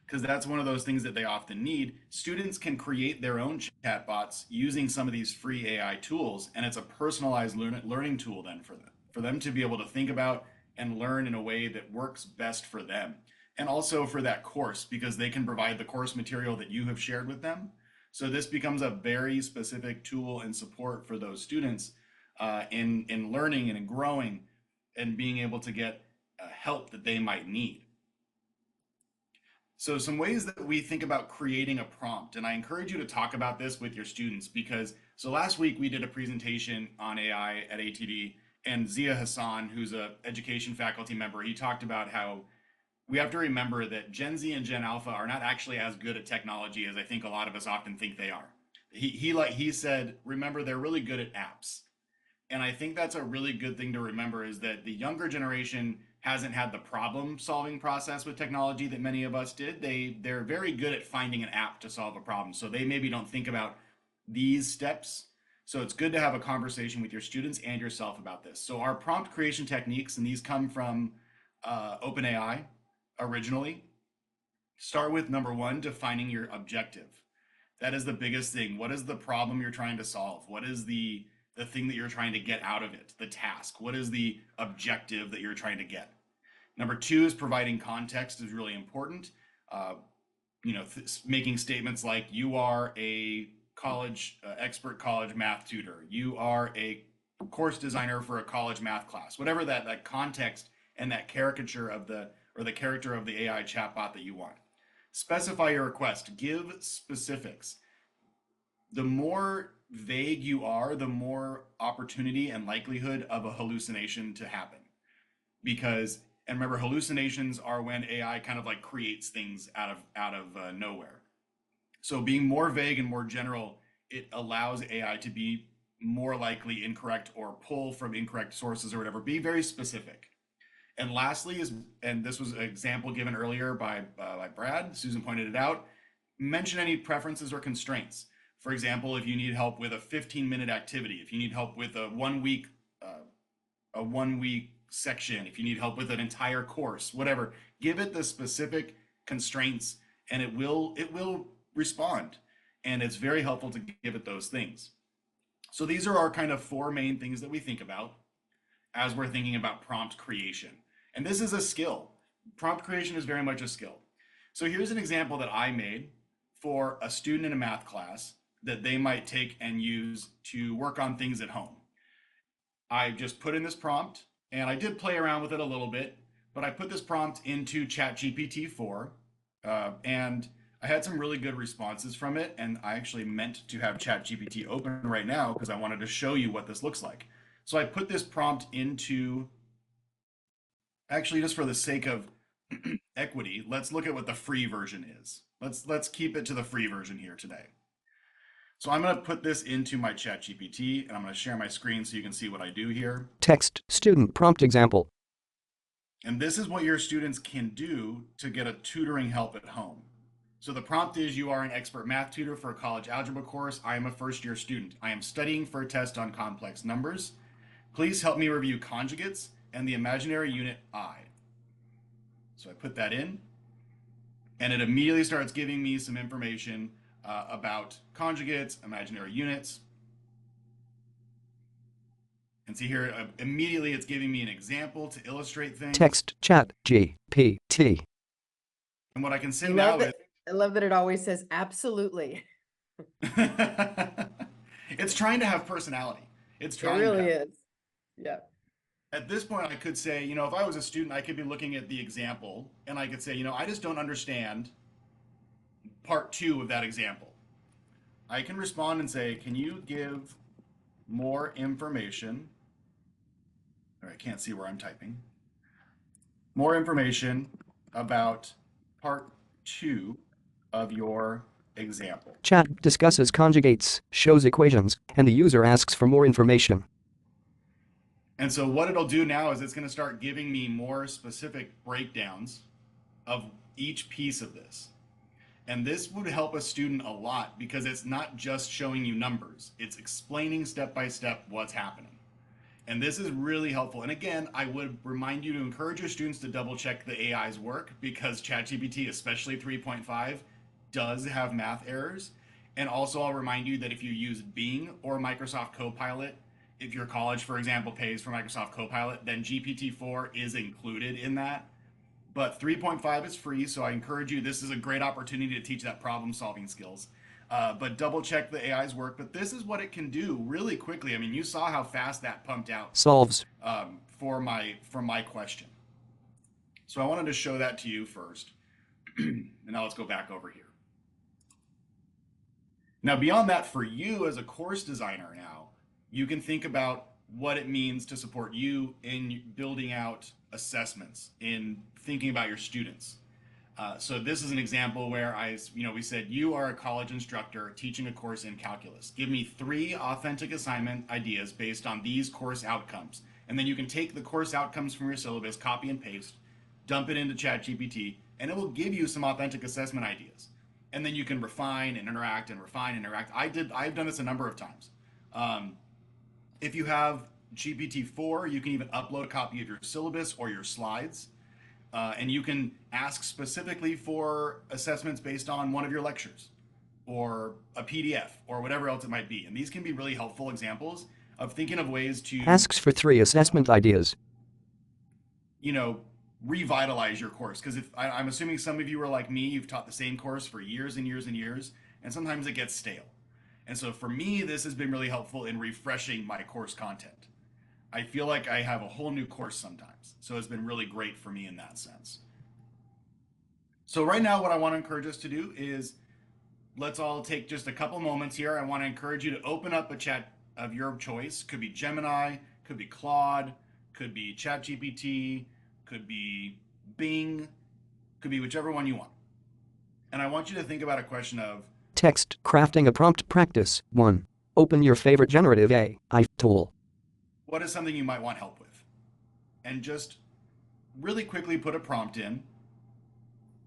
because that's one of those things that they often need. Students can create their own chatbots using some of these free AI tools, and it's a personalized learning tool then for them to be able to think about and learn in a way that works best for them. And also for that course, because they can provide the course material that you have shared with them. So this becomes a very specific tool and support for those students in learning and in growing and being able to get help that they might need. So some ways that we think about creating a prompt, and I encourage you to talk about this with your students, because so last week we did a presentation on AI at ATD, and Zia Hassan, who's a education faculty member, he talked about how we have to remember that Gen Z and Gen Alpha are not actually as good at technology as I think a lot of us often think they are. He said, remember, they're really good at apps. And I think that's a really good thing to remember, is that the younger generation hasn't had the problem solving process with technology that many of us did. They're very good at finding an app to solve a problem. So they maybe don't think about these steps. So it's good to have a conversation with your students and yourself about this. So our prompt creation techniques, and these come from OpenAI originally, start with number 1, defining your objective. That is the biggest thing. What is the problem you're trying to solve? What is the thing that you're trying to get out of it, the task? What is the objective that you're trying to get? Number 2 is providing context is really important. Making statements like, you are a expert college math tutor. You are a course designer for a college math class. Whatever that context and that caricature of the character of the AI chatbot that you want. Specify your request. Give specifics. The more vague you are, the more opportunity and likelihood of a hallucination to happen. And remember, hallucinations are when AI kind of like creates things out of nowhere. So being more vague and more general, it allows AI to be more likely incorrect or pull from incorrect sources or whatever. Be very specific. And lastly is, and this was an example given earlier by Brad, Susan pointed it out, mention any preferences or constraints. For example, if you need help with a 15-minute activity, if you need help with a 1 week section, if you need help with an entire course, whatever, give it the specific constraints and it will respond. And it's very helpful to give it those things. So these are our kind of 4 main things that we think about as we're thinking about prompt creation. And this is a skill. Prompt creation is very much a skill. So here's an example that I made for a student in a math class that they might take and use to work on things at home. I just put in this prompt, and I did play around with it a little bit, but I put this prompt into ChatGPT-4, and I had some really good responses from it, and I actually meant to have ChatGPT open right now because I wanted to show you what this looks like. So I put this prompt into, actually just for the sake of equity, let's look at what the free version is. Let's keep it to the free version here today. So I'm going to put this into my ChatGPT, and I'm going to share my screen so you can see what I do here. Text student prompt example. And this is what your students can do to get a tutoring help at home. So the prompt is, you are an expert math tutor for a college algebra course. I am a first-year student. I am studying for a test on complex numbers. Please help me review conjugates and the imaginary unit I. So I put that in, and it immediately starts giving me some information about conjugates, imaginary units. And see here, immediately it's giving me an example to illustrate things. Text chat GPT. And what I can say now is, I love that it always says absolutely. it's trying to have personality. It's It trying really to. is. Yeah. At this point, I could say, if I was a student, I could be looking at the example and I could say, I just don't understand part 2 of that example. I can respond and say, can you give more information? Or I can't see where I'm typing. More information about part 2 of your example. Chat discusses conjugates, shows equations, and the user asks for more information. And so what it'll do now is it's going to start giving me more specific breakdowns of each piece of this. And this would help a student a lot because it's not just showing you numbers, it's explaining step by step what's happening. And this is really helpful. And again, I would remind you to encourage your students to double check the AI's work because ChatGPT, especially 3.5, does have math errors. And also I'll remind you that if you use Bing or Microsoft Copilot, if your college, for example, pays for Microsoft Copilot, then GPT-4 is included in that. But 3.5 is free, so I encourage you, this is a great opportunity to teach that problem-solving skills. But double check the AI's work. But this is what it can do really quickly. I mean, you saw how fast that pumped out. Solves. For my question. So I wanted to show that to you first. And now let's go back over here. Now, beyond that, for you as a course designer now, you can think about what it means to support you in building out assessments, in thinking about your students. So this is an example where we said, you are a college instructor teaching a course in calculus. Give me 3 authentic assignment ideas based on these course outcomes. And then you can take the course outcomes from your syllabus, copy and paste, dump it into ChatGPT, and it will give you some authentic assessment ideas. And then you can refine and interact and refine and interact. I've done this a number of times. If you have GPT-4, you can even upload a copy of your syllabus or your slides. And you can ask specifically for assessments based on one of your lectures or a PDF or whatever else it might be. And these can be really helpful examples of thinking of ways to asks for 3 assessment ideas. Revitalize your course. Because I'm assuming some of you are like me, you've taught the same course for years and years and years, and sometimes it gets stale. And so for me, this has been really helpful in refreshing my course content. I feel like I have a whole new course sometimes. So it's been really great for me in that sense. So right now, what I want to encourage us to do is let's all take just a couple moments here. I want to encourage you to open up a chat of your choice. Could be Gemini, could be Claude, could be ChatGPT, could be Bing, could be whichever one you want. And I want you to think about a question of text crafting a prompt practice 1. Open your favorite generative AI tool. What is something you might want help with? And just really quickly put a prompt in.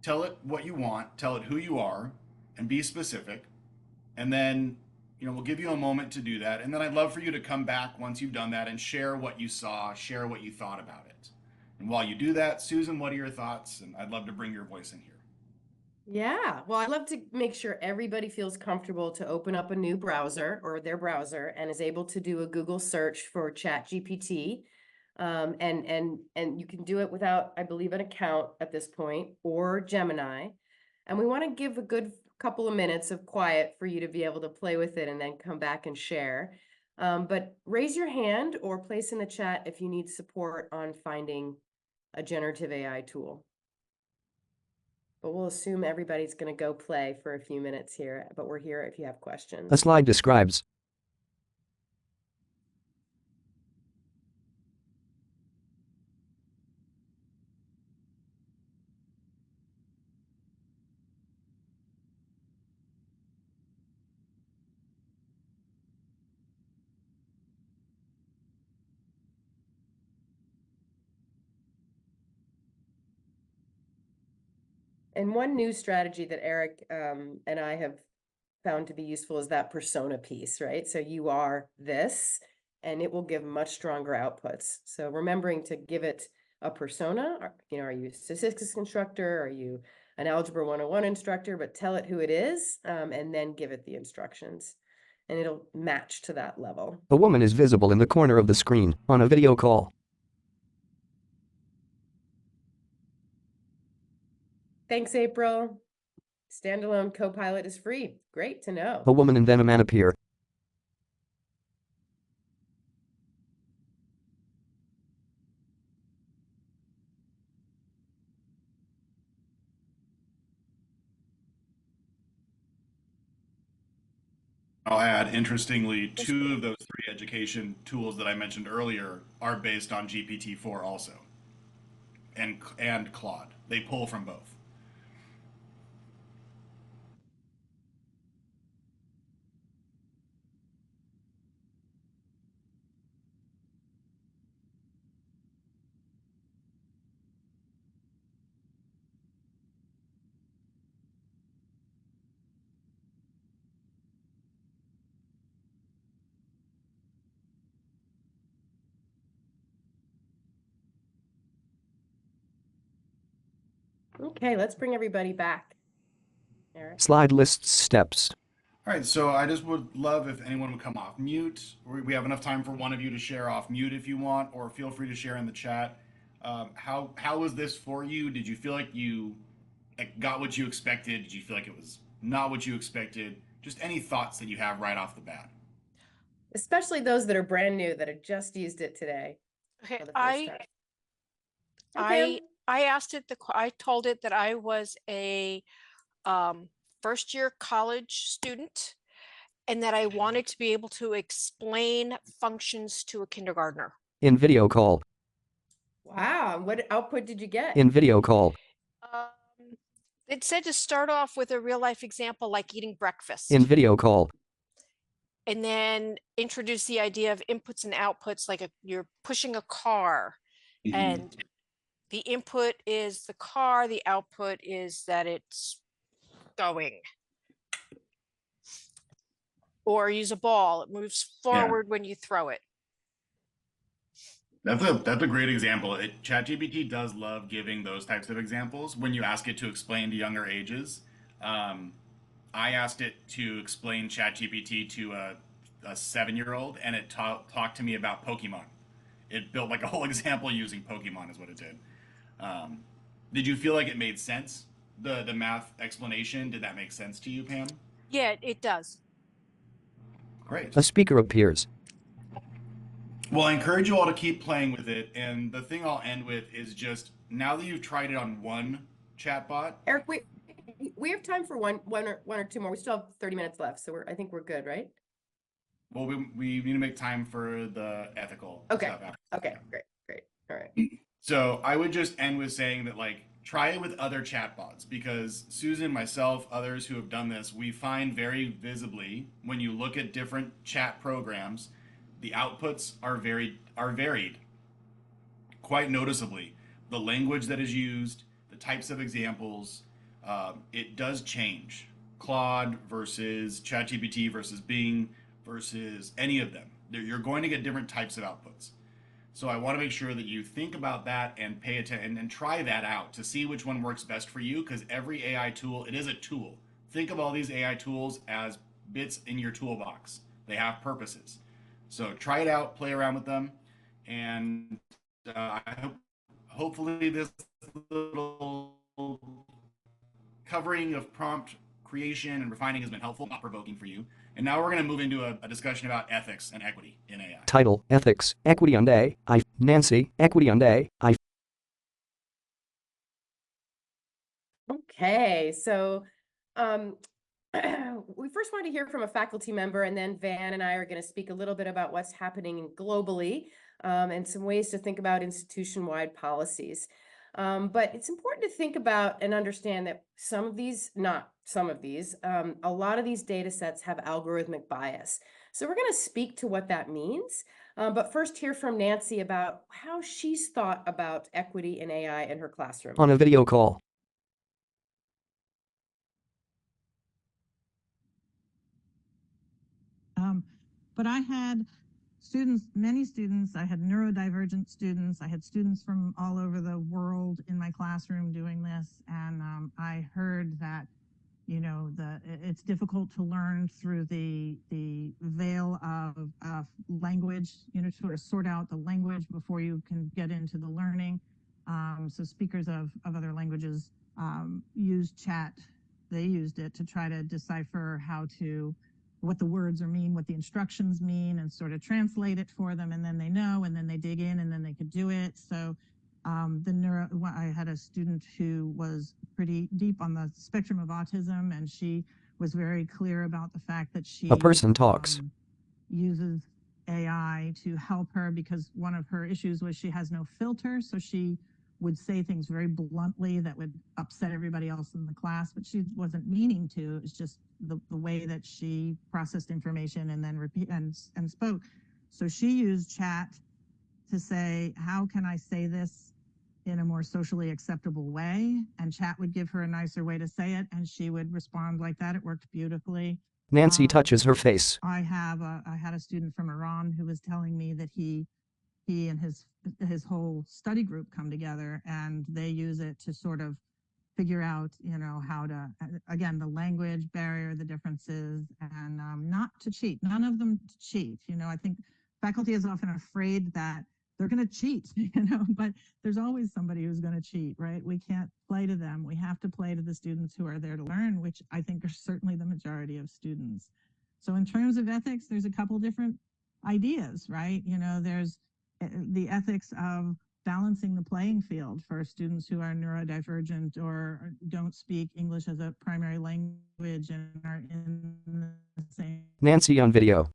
Tell it what you want, tell it who you are, and be specific. And then, we'll give you a moment to do that. And then I'd love for you to come back once you've done that and share what you saw, share what you thought about it. And while you do that, Susan, what are your thoughts? And I'd love to bring your voice in here. Yeah, well, I love to make sure everybody feels comfortable to open up a new browser or their browser and is able to do a Google search for ChatGPT. And you can do it without, I believe, an account at this point, or Gemini. And we want to give a good couple of minutes of quiet for you to be able to play with it and then come back and share. But raise your hand or place in the chat if you need support on finding a generative AI tool. But we'll assume everybody's going to go play for a few minutes here, but we're here if you have questions. A slide describes. And one new strategy that Eric and I have found to be useful is that persona piece, right? So you are this, and it will give much stronger outputs. So remembering to give it a persona, are you a statistics instructor? Are you an Algebra 101 instructor? But tell it who it is, and then give it the instructions. And it'll match to that level. A woman is visible in the corner of the screen on a video call. Thanks, April. Standalone Copilot is free. Great to know. A woman and then a man appear. I'll add, interestingly, 2 of those 3 education tools that I mentioned earlier are based on GPT-4 also, and Claude. They pull from both. Okay, let's bring everybody back. Eric. Slide lists steps. All right, so I just would love if anyone would come off mute. We have enough time for one of you to share off mute if you want, or feel free to share in the chat. How was this for you? Did you feel like you got what you expected? Did you feel like it was not what you expected? Just any thoughts that you have right off the bat. Especially those that are brand new that have just used it today. Okay, For the first time. I asked it, I told it that I was a first year college student and that I wanted to be able to explain functions to a kindergartner. In video call. Wow, what output did you get? In video call. It said to start off with a real life example like eating breakfast. In video call. And then introduce the idea of inputs and outputs, like you're pushing a car, and the input is the car, the output is that it's going. Or use a ball, it moves forward when you throw it. That's a great example. ChatGPT does love giving those types of examples when you ask it to explain to younger ages. I asked it to explain ChatGPT to a 7-year-old, and it talked to me about Pokemon. It built like a whole example using Pokemon is what it did. Did you feel like it made sense? The math explanation, did that make sense to you, Pam? Yeah, it does. Great. A speaker appears. Well, I encourage you all to keep playing with it. And the thing I'll end with is just, now that you've tried it on one chatbot. Eric, we have time for one or two more. We still have 30 minutes left, so I think we're good, right? Well, we need to make time for the ethical stuff after. Okay, great. All right. So I would just end with saying that, like, try it with other chatbots, because Susan, myself, others who have done this, we find very visibly when you look at different chat programs, the outputs are varied quite noticeably. The language that is used, the types of examples, it does change. Claude versus ChatGPT versus Bing versus any of them. You're going to get different types of outputs. So I want to make sure that you think about that and pay attention and try that out to see which one works best for you, because every AI tool, it is a tool. Think of all these AI tools as bits in your toolbox. They have purposes. So try it out, play around with them, and I hope hopefully this little covering of prompt creation and refining has been helpful, not provoking for you. And now we're going to move into a discussion about ethics and equity in AI. Title, Ethics, Equity and AI. Nancy, Equity and AI. Okay, so we first want to hear from a faculty member, and then Van and I are going to speak a little bit about what's happening globally and some ways to think about institution-wide policies. But it's important to think about and understand that a lot of these data sets have algorithmic bias. So we're going to speak to what that means. But first hear from Nancy about how she's thought about equity in AI in her classroom. On a video call. But I had students, many students, I had neurodivergent students, I had students from all over the world in my classroom doing this, and I heard that, you know, it's difficult to learn through the veil of language, you know, to sort out the language before you can get into the learning. So speakers of other languages use chat. They used it to try to decipher what the words mean, what the instructions mean, and sort of translate it for them, and then they know, and then they dig in, and then they could do it. So I had a student who was pretty deep on the spectrum of autism, and she was very clear about the fact that she A person talks. uses AI to help her because one of her issues was she has no filter, so she would say things very bluntly that would upset everybody else in the class, but she wasn't meaning to. It was just the way that she processed information and then repeat and spoke. So she used chat to say, how can I say this in a more socially acceptable way? And chat would give her a nicer way to say it, and she would respond like that. It worked beautifully. Nancy touches her face. I had a student from Iran who was telling me that he and his whole study group come together and they use it to sort of figure out, you know, how to, again, the language barrier, the differences, and not to cheat. None of them to cheat. You know, I think faculty is often afraid that they're going to cheat, you know, but there's always somebody who's going to cheat, right? We can't play to them. We have to play to the students who are there to learn, which I think are certainly the majority of students. So in terms of ethics, there's a couple different ideas, right? You know, there's the ethics of balancing the playing field for students who are neurodivergent or don't speak English as a primary language and are in the same Nancy on video.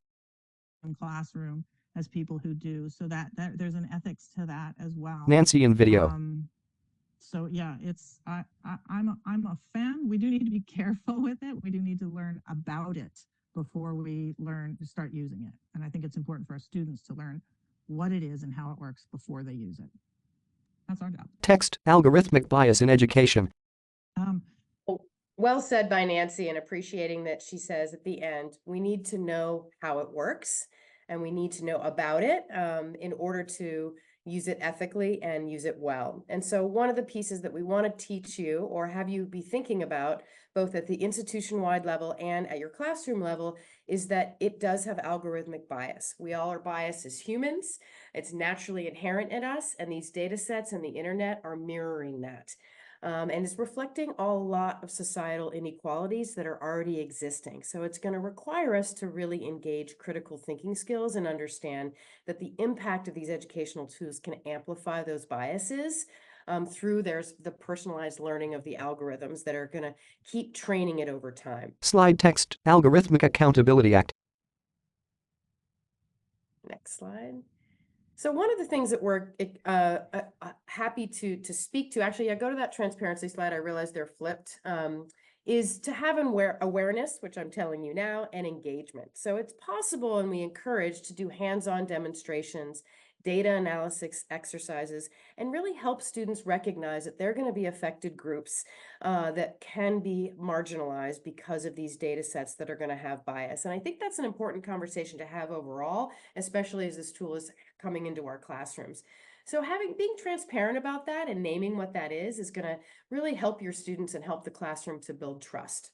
classroom as people who do. So that there's an ethics to that as well. Nancy in video. So yeah, I'm a fan. We do need to be careful with it. We do need to learn about it before we start using it. And I think it's important for our students to learn what it is and how it works before they use it. That's our job. Text, algorithmic bias in education. Well said by Nancy, and appreciating that she says at the end, we need to know how it works and we need to know about it in order to use it ethically and use it well. And so one of the pieces that we want to teach you or have you be thinking about both at the institution-wide level and at your classroom level is that it does have algorithmic bias. We all are biased as humans. It's naturally inherent in us, and these data sets and the internet are mirroring that. And it's reflecting a lot of societal inequalities that are already existing. So it's going to require us to really engage critical thinking skills and understand that the impact of these educational tools can amplify those biases through the personalized learning of the algorithms that are going to keep training it over time. Slide text, Algorithmic Accountability Act. Next slide. So one of the things that we're happy to speak to, actually, I go to that transparency slide. I realize they're flipped. Is to have awareness, which I'm telling you now, and engagement. So it's possible, and we encourage to do hands-on demonstrations, data analysis exercises, and really help students recognize that they're going to be affected groups that can be marginalized because of these data sets that are going to have bias. And I think that's an important conversation to have overall, especially as this tool is coming into our classrooms. So being transparent about that and naming what that is going to really help your students and help the classroom to build trust.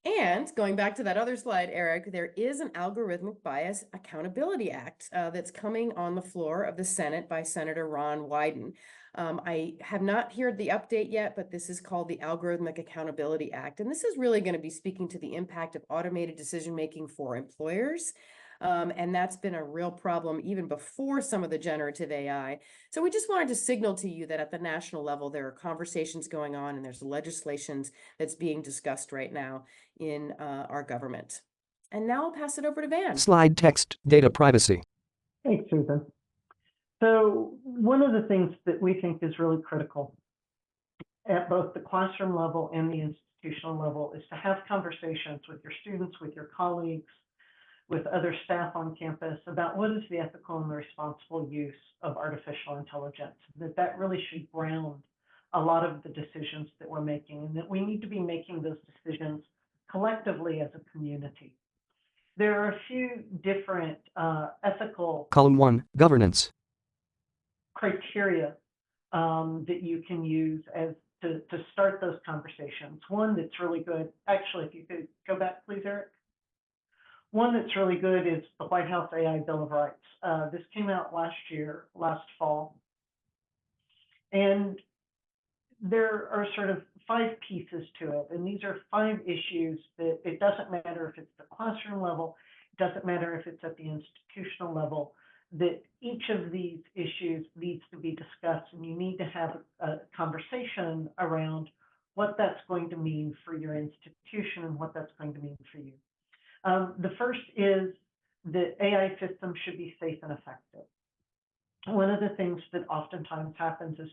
And going back to that other slide, Eric, there is an Algorithmic Bias Accountability Act that's coming on the floor of the Senate by Senator Ron Wyden. I have not heard the update yet, but this is called the Algorithmic Accountability Act. And this is really going to be speaking to the impact of automated decision-making for employers. And that's been a real problem even before some of the generative AI. So we just wanted to signal to you that at the national level, there are conversations going on and there's legislations that's being discussed right now in our government. And now I'll pass it over to Van. Slide text, data privacy. Thanks, Susan. So one of the things that we think is really critical at both the classroom level and the institutional level is to have conversations with your students, with your colleagues, with other staff on campus about what is the ethical and the responsible use of artificial intelligence, that really should ground a lot of the decisions that we're making, and that we need to be making those decisions collectively as a community. There are a few different ethical Column 1, governance. criteria that you can use as to start those conversations. One that's really good, actually, if you could go back, please, Eric. One that's really good is the White House AI Bill of Rights. This came out last fall. And there are sort of 5 pieces to it. And these are 5 issues that it doesn't matter if it's the classroom level, it doesn't matter if it's at the institutional level, that each of these issues needs to be discussed, and you need to have a conversation around what that's going to mean for your institution and what that's going to mean for you. The first is that AI systems should be safe and effective. One of the things that oftentimes happens, as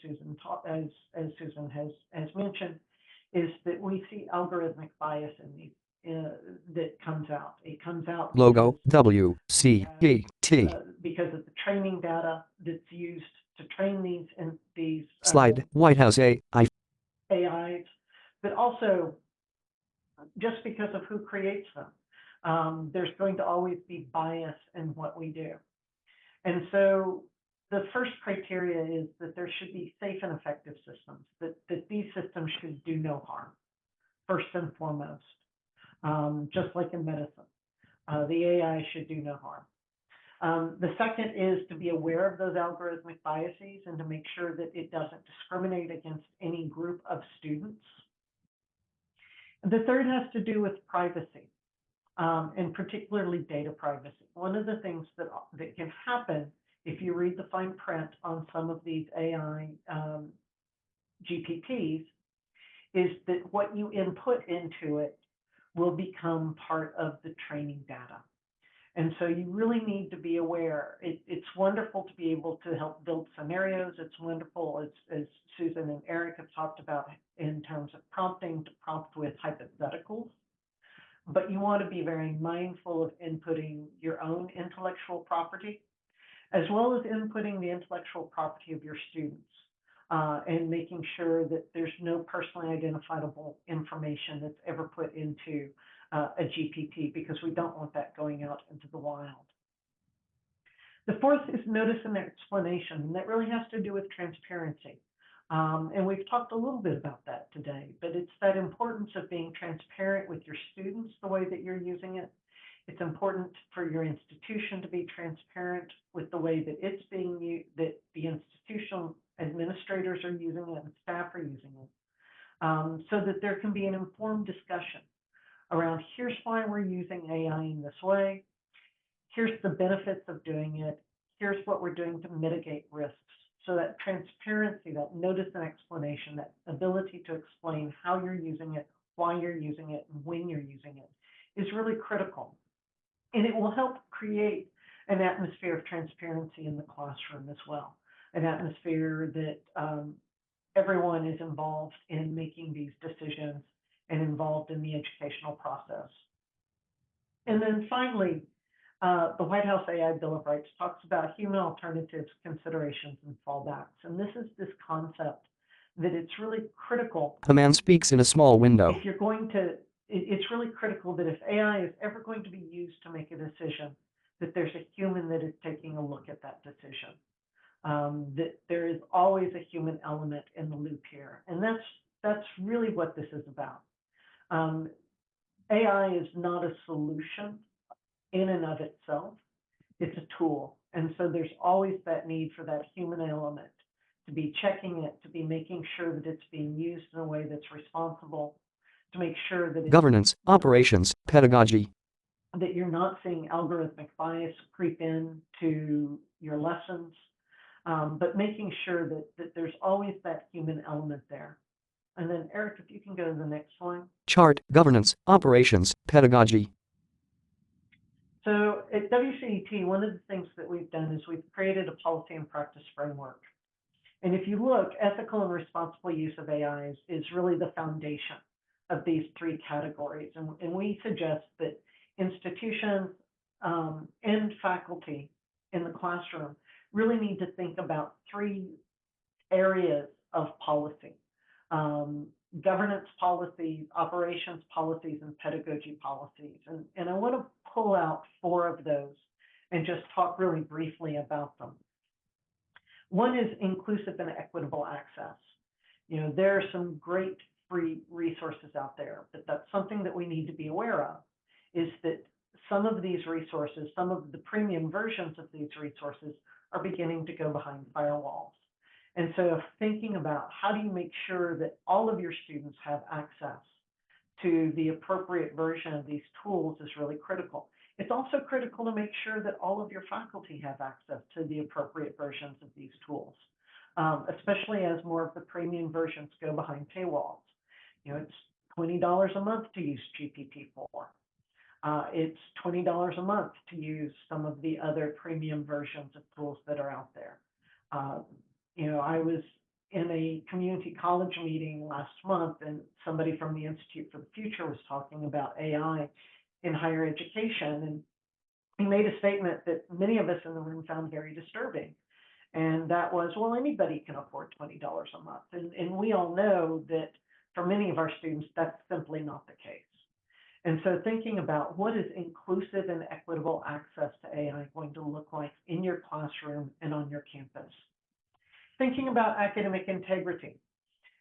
Susan has mentioned, is that we see algorithmic bias in these that comes out. It comes out Logo WCPT. Because of the training data that's used to train these Slide White House AI. AIs, but also just because of who creates them. There's going to always be bias in what we do. And so the first criteria is that there should be safe and effective systems, that these systems should do no harm, first and foremost, just like in medicine. The AI should do no harm. The second is to be aware of those algorithmic biases and to make sure that it doesn't discriminate against any group of students. The third has to do with privacy. And particularly data privacy. One of the things that can happen if you read the fine print on some of these AI GPTs is that what you input into it will become part of the training data. And so you really need to be aware. It's wonderful to be able to help build scenarios. It's wonderful, as Susan and Eric have talked about, in terms of prompting, to prompt with hypotheticals. But you want to be very mindful of inputting your own intellectual property, as well as inputting the intellectual property of your students, and making sure that there's no personally identifiable information that's ever put into a GPT, because we don't want that going out into the wild. The fourth is notice and explanation, and that really has to do with transparency. And we've talked a little bit about that today, but it's that importance of being transparent with your students, the way that you're using it. It's important for your institution to be transparent with the way that it's being used, that the institutional administrators are using it and staff are using it, so that there can be an informed discussion around, here's why we're using AI in this way, here's the benefits of doing it, here's what we're doing to mitigate risks. So that transparency, that notice and explanation, that ability to explain how you're using it, why you're using it, and when you're using it is really critical. And it will help create an atmosphere of transparency in the classroom as well, an atmosphere that everyone is involved in making these decisions and involved in the educational process. And then finally, the White House AI Bill of Rights talks about human alternatives, considerations, and fallbacks. And this is this concept that it's really critical. A man speaks in a small window. If you're going to, it's really critical that if AI is ever going to be used to make a decision, that there's a human that is taking a look at that decision. That there is always a human element in the loop here. And that's really what this is about. AI is not a solution in and of itself. It's a tool. And so there's always that need for that human element to be checking it, to be making sure that it's being used in a way that's responsible, to make sure that it's, Governance, operations, pedagogy. that you're not seeing algorithmic bias creep in to your lessons, but making sure that there's always that human element there. And then Eric, if you can go to the next slide. Chart, governance, operations, pedagogy. So at WCET, one of the things that we've done is we've created a policy and practice framework. And if you look, ethical and responsible use of AI is really the foundation of these three categories. And we suggest that institutions and faculty in the classroom really need to think about three areas of policy: governance policies, operations policies, and pedagogy policies. And I want to pull out 4 of those and just talk really briefly about them. One is inclusive and equitable access. You know, there are some great free resources out there, but that's something that we need to be aware of, is that some of these resources, some of the premium versions of these resources are beginning to go behind firewalls. And so thinking about how do you make sure that all of your students have access to the appropriate version of these tools is really critical. It's also critical to make sure that all of your faculty have access to the appropriate versions of these tools, especially as more of the premium versions go behind paywalls. You know, it's $20 a month to use GPT-4. It's $20 a month to use some of the other premium versions of tools that are out there. You know, I was in a community college meeting last month, and somebody from the Institute for the Future was talking about AI in higher education. And he made a statement that many of us in the room found very disturbing. And that was, well, anybody can afford $20 a month. And we all know that for many of our students, that's simply not the case. And so thinking about what is inclusive and equitable access to AI going to look like in your classroom and on your campus. Thinking about academic integrity.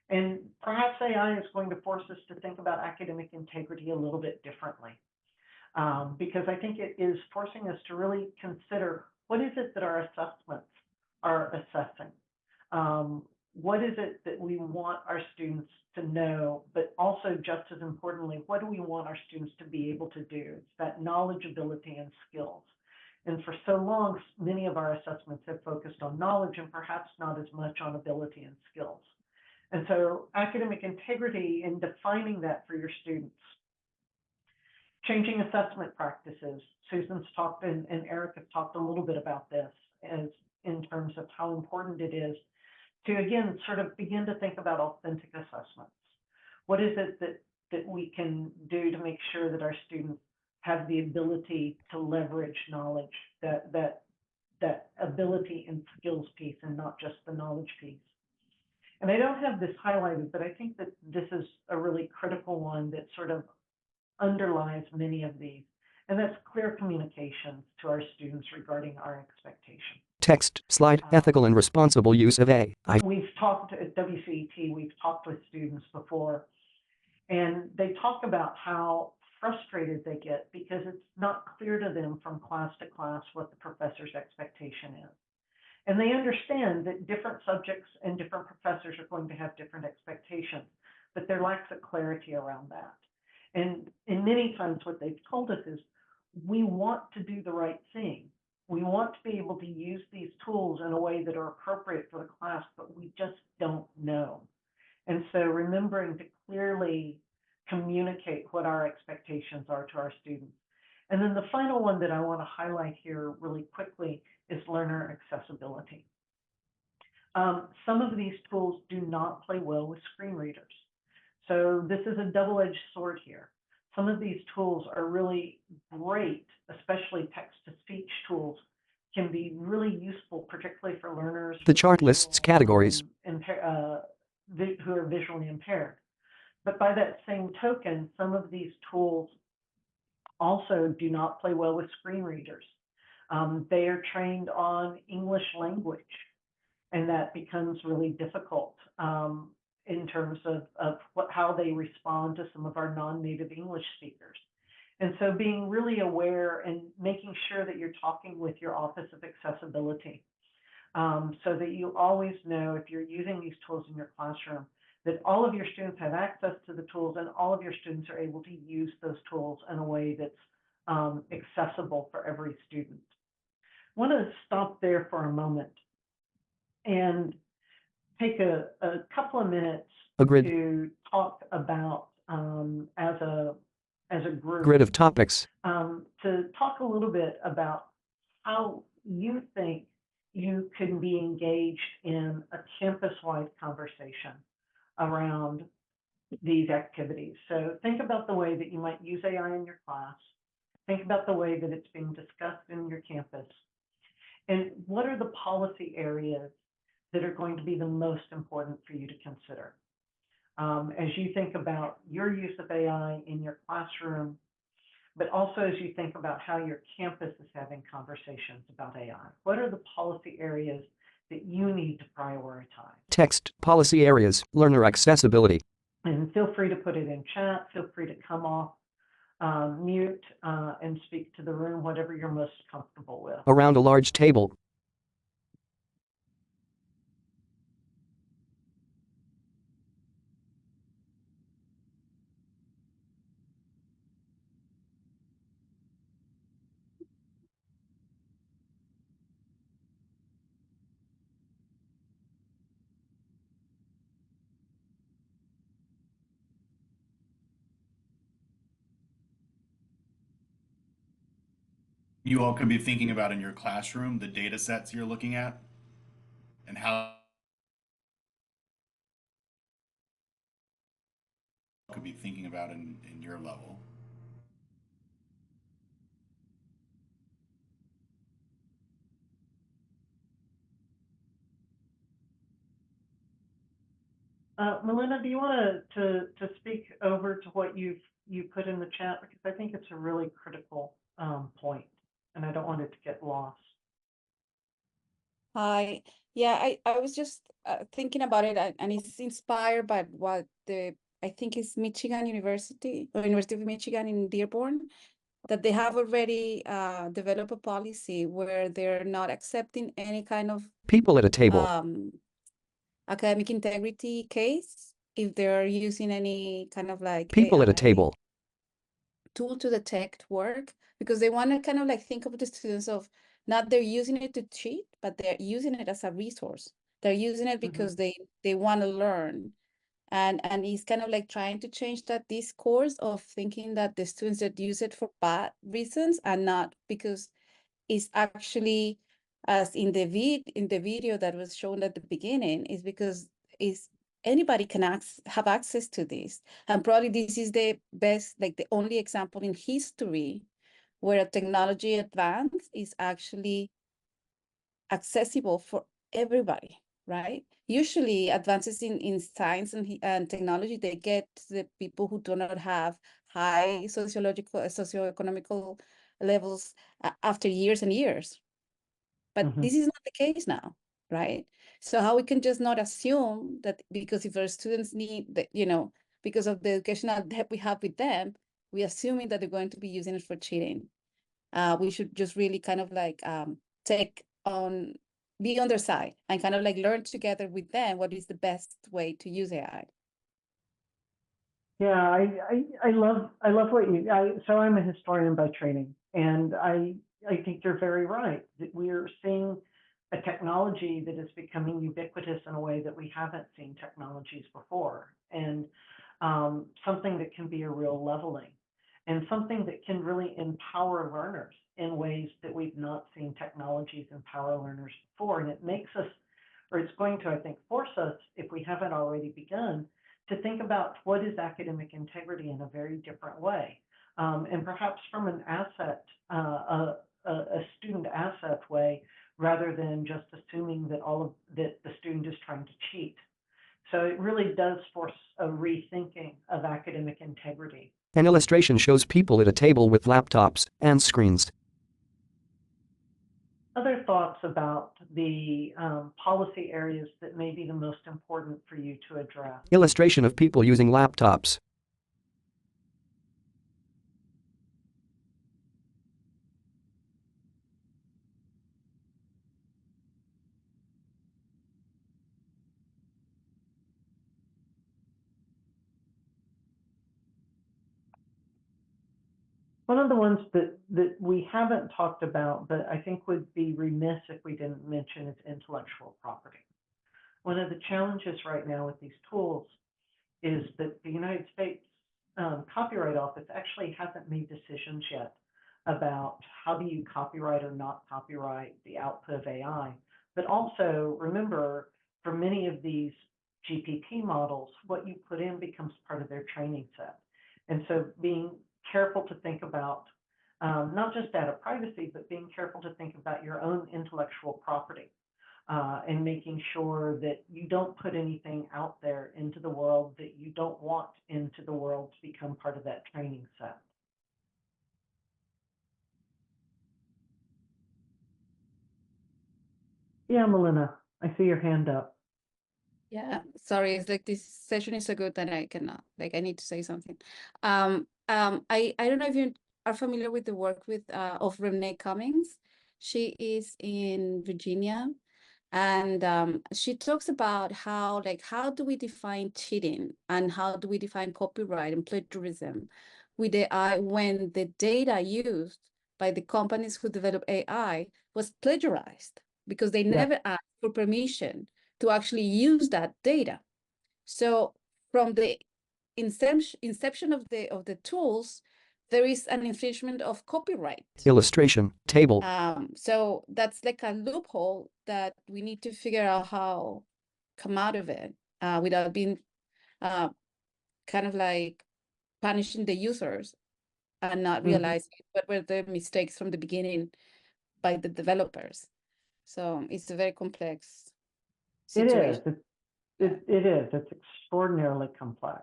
And perhaps AI is going to force us to think about academic integrity a little bit differently. Because I think it is forcing us to really consider what is it that our assessments are assessing? What is it that we want our students to know, but also just as importantly, what do we want our students to be able to do? It's that knowledge, ability, and skills. And for so long, many of our assessments have focused on knowledge and perhaps not as much on ability and skills. And so academic integrity in defining that for your students. Changing assessment practices. Susan's talked and Eric have talked a little bit about this as in terms of how important it is to, again, sort of begin to think about authentic assessments. What is it that we can do to make sure that our students have the ability to leverage knowledge, that ability and skills piece and not just the knowledge piece? And I don't have this highlighted, but I think that this is a really critical one that sort of underlies many of these, and that's clear communications to our students regarding our expectations. Text, slide, ethical and responsible use of AI. We've talked at WCET, we've talked with students before, and they talk about how frustrated they get because it's not clear to them from class to class what the professor's expectation is. And they understand that different subjects and different professors are going to have different expectations, but there lacks a clarity around that. And many times what they've told us is, we want to do the right thing. We want to be able to use these tools in a way that are appropriate for the class, but we just don't know. And so remembering to clearly communicate what our expectations are to our students. And then the final one that I want to highlight here really quickly is learner accessibility. Some of these tools do not play well with screen readers. So this is a double-edged sword here. Some of these tools are really great, especially text-to-speech tools, can be really useful, particularly for learners The chart lists categories. who are visually impaired. But by that same token, some of these tools also do not play well with screen readers. They are trained on English language, and that becomes really difficult in terms of how they respond to some of our non-native English speakers. And so being really aware and making sure that you're talking with your Office of Accessibility so that you always know if you're using these tools in your classroom, that all of your students have access to the tools and all of your students are able to use those tools in a way that's accessible for every student. I want to stop there for a moment and take a couple of minutes to talk about as a group Grid of topics. to talk a little bit about how you think you can be engaged in a campus-wide conversation around these activities. So think about the way that you might use AI in your class. Think about the way that it's being discussed in your campus. And what are the policy areas that are going to be the most important for you to consider? As you think about your use of AI in your classroom, but also as you think about how your campus is having conversations about AI, what are the policy areas that you need to prioritize? Text, policy areas, learner accessibility. And feel free to put it in chat, feel free to come off mute and speak to the room, whatever you're most comfortable with. Around a large table. You all could be thinking about in your classroom the data sets you're looking at and how you could be thinking about in your level. Melinda, do you want to speak over to what you put in the chat? Because I think it's a really critical point, and I don't want it to get lost. Hi. Yeah, I was just thinking about it, and it's inspired by what I think is Michigan University, or University of Michigan in Dearborn, that they have already developed a policy where they're not accepting any kind of People at a table. Academic integrity case if they're using any kind of like People at a AI table. tool to detect work, because they want to kind of like think of the students of not they're using it to cheat, but they're using it as a resource. They're using it because they want to learn. And he's kind of like trying to change that discourse of thinking that the students that use it for bad reasons and not because it's actually, as in the video that was shown at the beginning, is because is anybody can have access to this. And probably this is the best, like the only example in history where a technology advance is actually accessible for everybody, right? Usually advances in science and technology, they get the people who do not have high socioeconomical levels after years and years. But this is not the case now, right? So how we can just not assume that because if our students need that, because of the educational debt we have with them, we're assuming that they're going to be using it for cheating. We should just really kind of like be on their side and kind of like learn together with them what is the best way to use AI. Yeah, I love what so I'm a historian by training, and I think you're very right that we're seeing a technology that is becoming ubiquitous in a way that we haven't seen technologies before, and something that can be a real leveling. and something that can really empower learners in ways that we've not seen technologies empower learners before. And it makes us, or it's going to, I think, force us, if we haven't already begun, to think about what is academic integrity in a very different way. And perhaps from an asset, a student asset way, rather than just assuming that that the student is trying to cheat. So it really does force a rethinking of academic integrity. An illustration shows people at a table with laptops and screens. Other thoughts about the policy areas that may be the most important for you to address? Illustration of people using laptops. One of the ones that we haven't talked about, but I think would be remiss if we didn't mention, is intellectual property. One of the challenges right now with these tools is that the United States Copyright Office actually hasn't made decisions yet about how do you copyright or not copyright the output of AI. But also remember, for many of these GPT models, what you put in becomes part of their training set. And so being careful to think about not just data privacy, but being careful to think about your own intellectual property. And making sure that you don't put anything out there into the world that you don't want into the world to become part of that training set. Yeah, Melina, I see your hand up. Yeah, sorry, it's like this session is so good that I cannot, like I need to say something. I don't know if you are familiar with the work of Renee Cummings. She is in Virginia, and she talks about how do we define cheating and how do we define copyright and plagiarism with AI when the data used by the companies who develop AI was plagiarized because they never asked for permission to actually use that data. So from the inception of the tools, there is an infringement of copyright. Illustration, table. So that's like a loophole that we need to figure out how come out of it without being kind of like punishing the users and not realizing what were the mistakes from the beginning by the developers. So it's a very complex situation. It is. It's extraordinarily complex.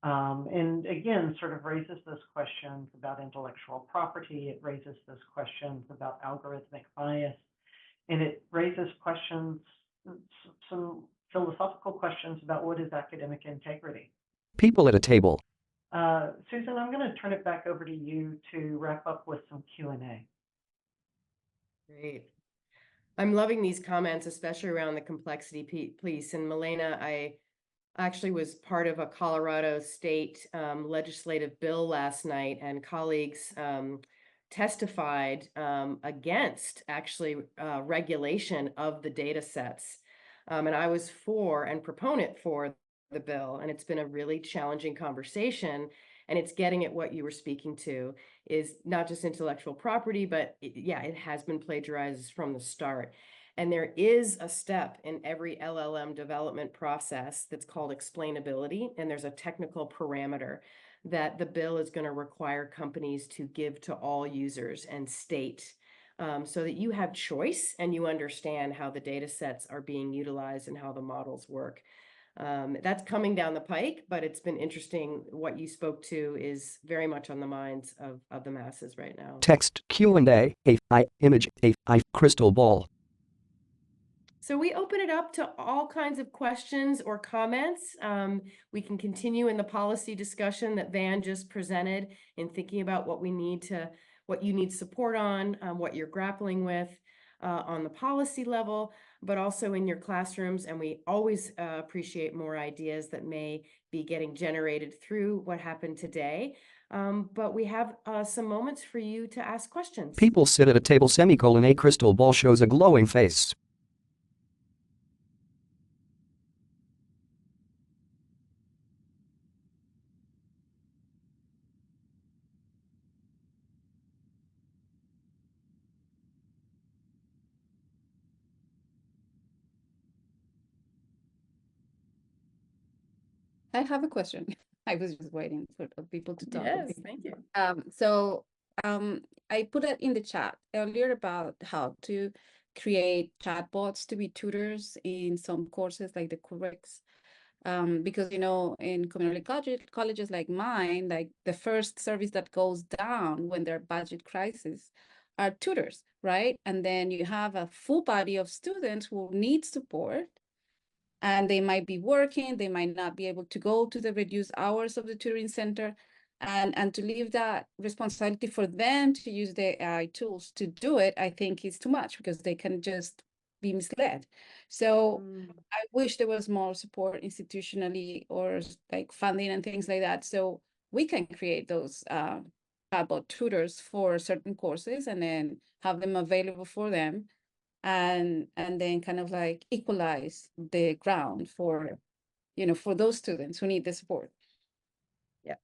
And again, sort of raises those questions about intellectual property. It raises those questions about algorithmic bias. And it raises questions, some philosophical questions about what is academic integrity. People at a table. Susan, I'm going to turn it back over to you to wrap up with some Q&A. Great. I'm loving these comments, especially around the complexity piece. And Milena, I actually was part of a Colorado state legislative bill last night, and colleagues testified against actually regulation of the data sets. And I was for and proponent for the bill, and it's been a really challenging conversation. And it's getting at what you were speaking to, is not just intellectual property, but it has been plagiarized from the start. And there is a step in every LLM development process that's called explainability. And there's a technical parameter that the bill is going to require companies to give to all users and state so that you have choice and you understand how the data sets are being utilized and how the models work. That's coming down the pike, but it's been interesting. What you spoke to is very much on the minds of the masses right now. Text Q&A, image, crystal ball. So we open it up to all kinds of questions or comments. We can continue in the policy discussion that Van just presented in thinking about what you need support on, what you're grappling with on the policy level, but also in your classrooms. And we always appreciate more ideas that may be getting generated through what happened today. But we have some moments for you to ask questions. People sit at a table, a crystal ball shows a glowing face. I have a question. I was just waiting for people to talk. Yes, thank you. So I put it in the chat earlier about how to create chatbots to be tutors in some courses like the Corequisite. Because in community colleges like mine, like the first service that goes down when there are budget crises are tutors, right? And then you have a full body of students who need support, and they might be working, they might not be able to go to the reduced hours of the tutoring center, and to leave that responsibility for them to use the AI tools to do it, I think is too much because they can just be misled. So I wish there was more support institutionally or like funding and things like that, so we can create those chatbot tutors for certain courses and then have them available for them, and then kind of like equalize the ground for for those students who need the support. Yeah.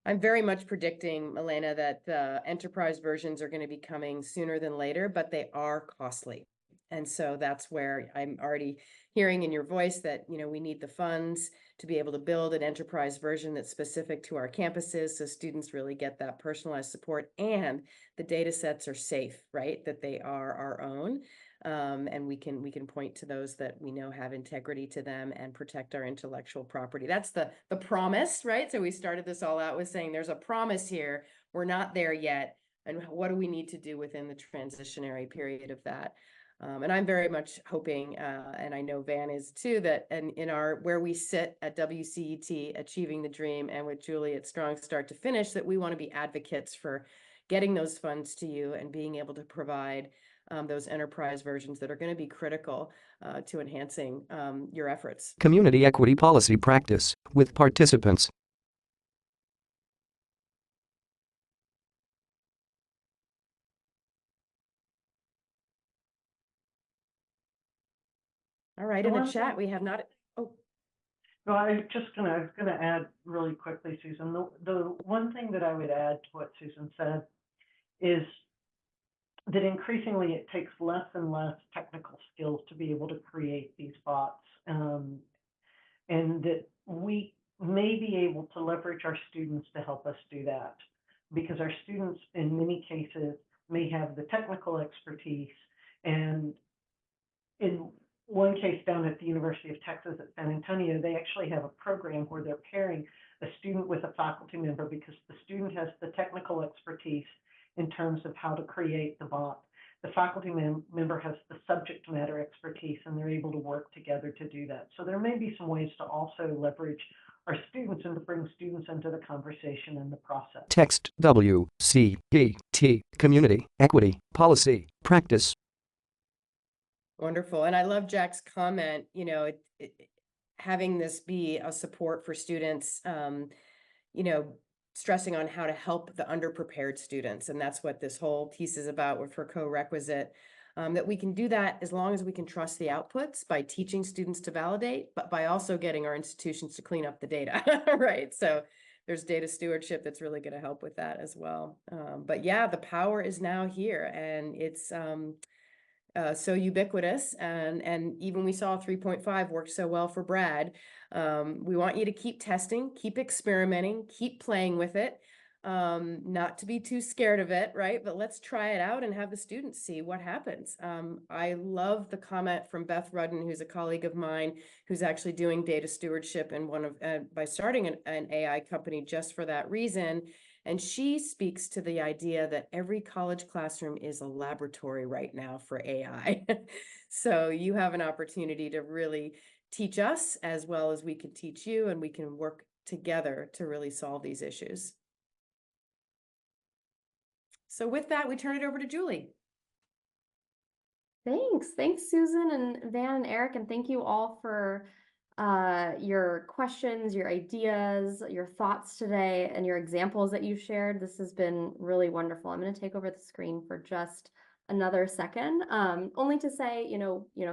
I'm very much predicting, Milena, that the enterprise versions are going to be coming sooner than later, but they are costly. And so that's where I'm already hearing in your voice that, we need the funds to be able to build an enterprise version that's specific to our campuses so students really get that personalized support, and the data sets are safe, right? That they are our own. And we can point to those that we know have integrity to them and protect our intellectual property. That's the promise, right? So we started this all out with saying there's a promise here. We're not there yet. And what do we need to do within the transitionary period of that? And I'm very much hoping, and I know Van is too, that in our where we sit at WCET, Achieving the Dream, and with Julie at Strong Start to Finish, that we want to be advocates for getting those funds to you and being able to provide those enterprise versions that are going to be critical to enhancing your efforts. Community equity policy practice with participants. All right, in the chat, we have not, oh. No, I was gonna add really quickly, Susan. The one thing that I would add to what Susan said is that increasingly it takes less and less technical skills to be able to create these bots, and that we may be able to leverage our students to help us do that, because our students in many cases may have the technical expertise. And in one case down at the University of Texas at San Antonio, they actually have a program where they're pairing a student with a faculty member, because the student has the technical expertise in terms of how to create the bot. The faculty member has the subject matter expertise, and they're able to work together to do that. So there may be some ways to also leverage our students and to bring students into the conversation and the process. Text WCET Community Equity Policy Practice. Wonderful. And I love Jack's comment, having this be a support for students, stressing on how to help the underprepared students. And that's what this whole piece is about for Corequisite, that we can do that as long as we can trust the outputs by teaching students to validate, but by also getting our institutions to clean up the data, right? So there's data stewardship that's really going to help with that as well. But yeah, the power is now here, and it's so ubiquitous, and even we saw 3.5 worked so well for Brad. We want you to keep testing, keep experimenting, keep playing with it, not to be too scared of it, right? But let's try it out and have the students see what happens. I love the comment from Beth Rudden, who's a colleague of mine, who's actually doing data stewardship in one of by starting an AI company just for that reason. And she speaks to the idea that every college classroom is a laboratory right now for AI. So you have an opportunity to really teach us as well as we can teach you, and we can work together to really solve these issues. So with that, we turn it over to Julie. Thanks, Susan and Van and Eric, and thank you all for your questions, your ideas, your thoughts today, and your examples that you shared. This has been really wonderful. I'm going to take over the screen for just another second, only to say,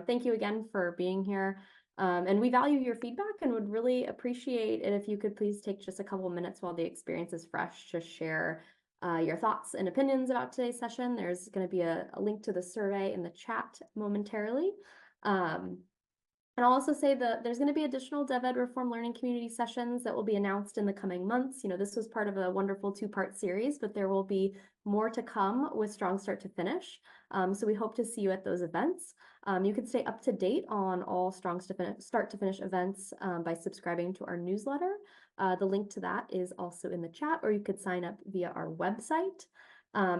thank you again for being here. And we value your feedback and would really appreciate it if you could please take just a couple minutes while the experience is fresh to share your thoughts and opinions about today's session. There's going to be a link to the survey in the chat momentarily. And I'll also say that there's going to be additional DevEd Reform Learning Community sessions that will be announced in the coming months. This was part of a wonderful 2-part series, but there will be more to come with Strong Start to Finish. So we hope to see you at those events. You can stay up to date on all Strong Start to Finish events by subscribing to our newsletter. The link to that is also in the chat, or you could sign up via our website.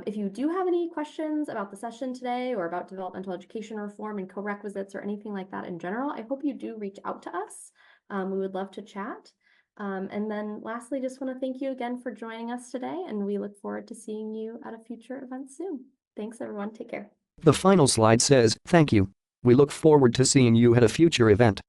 If you do have any questions about the session today or about developmental education reform and co-requisites or anything like that in general, I hope you do reach out to us. We would love to chat. And then lastly, just want to thank you again for joining us today, and we look forward to seeing you at a future event soon. Thanks, everyone. Take care. The final slide says, "Thank you. We look forward to seeing you at a future event."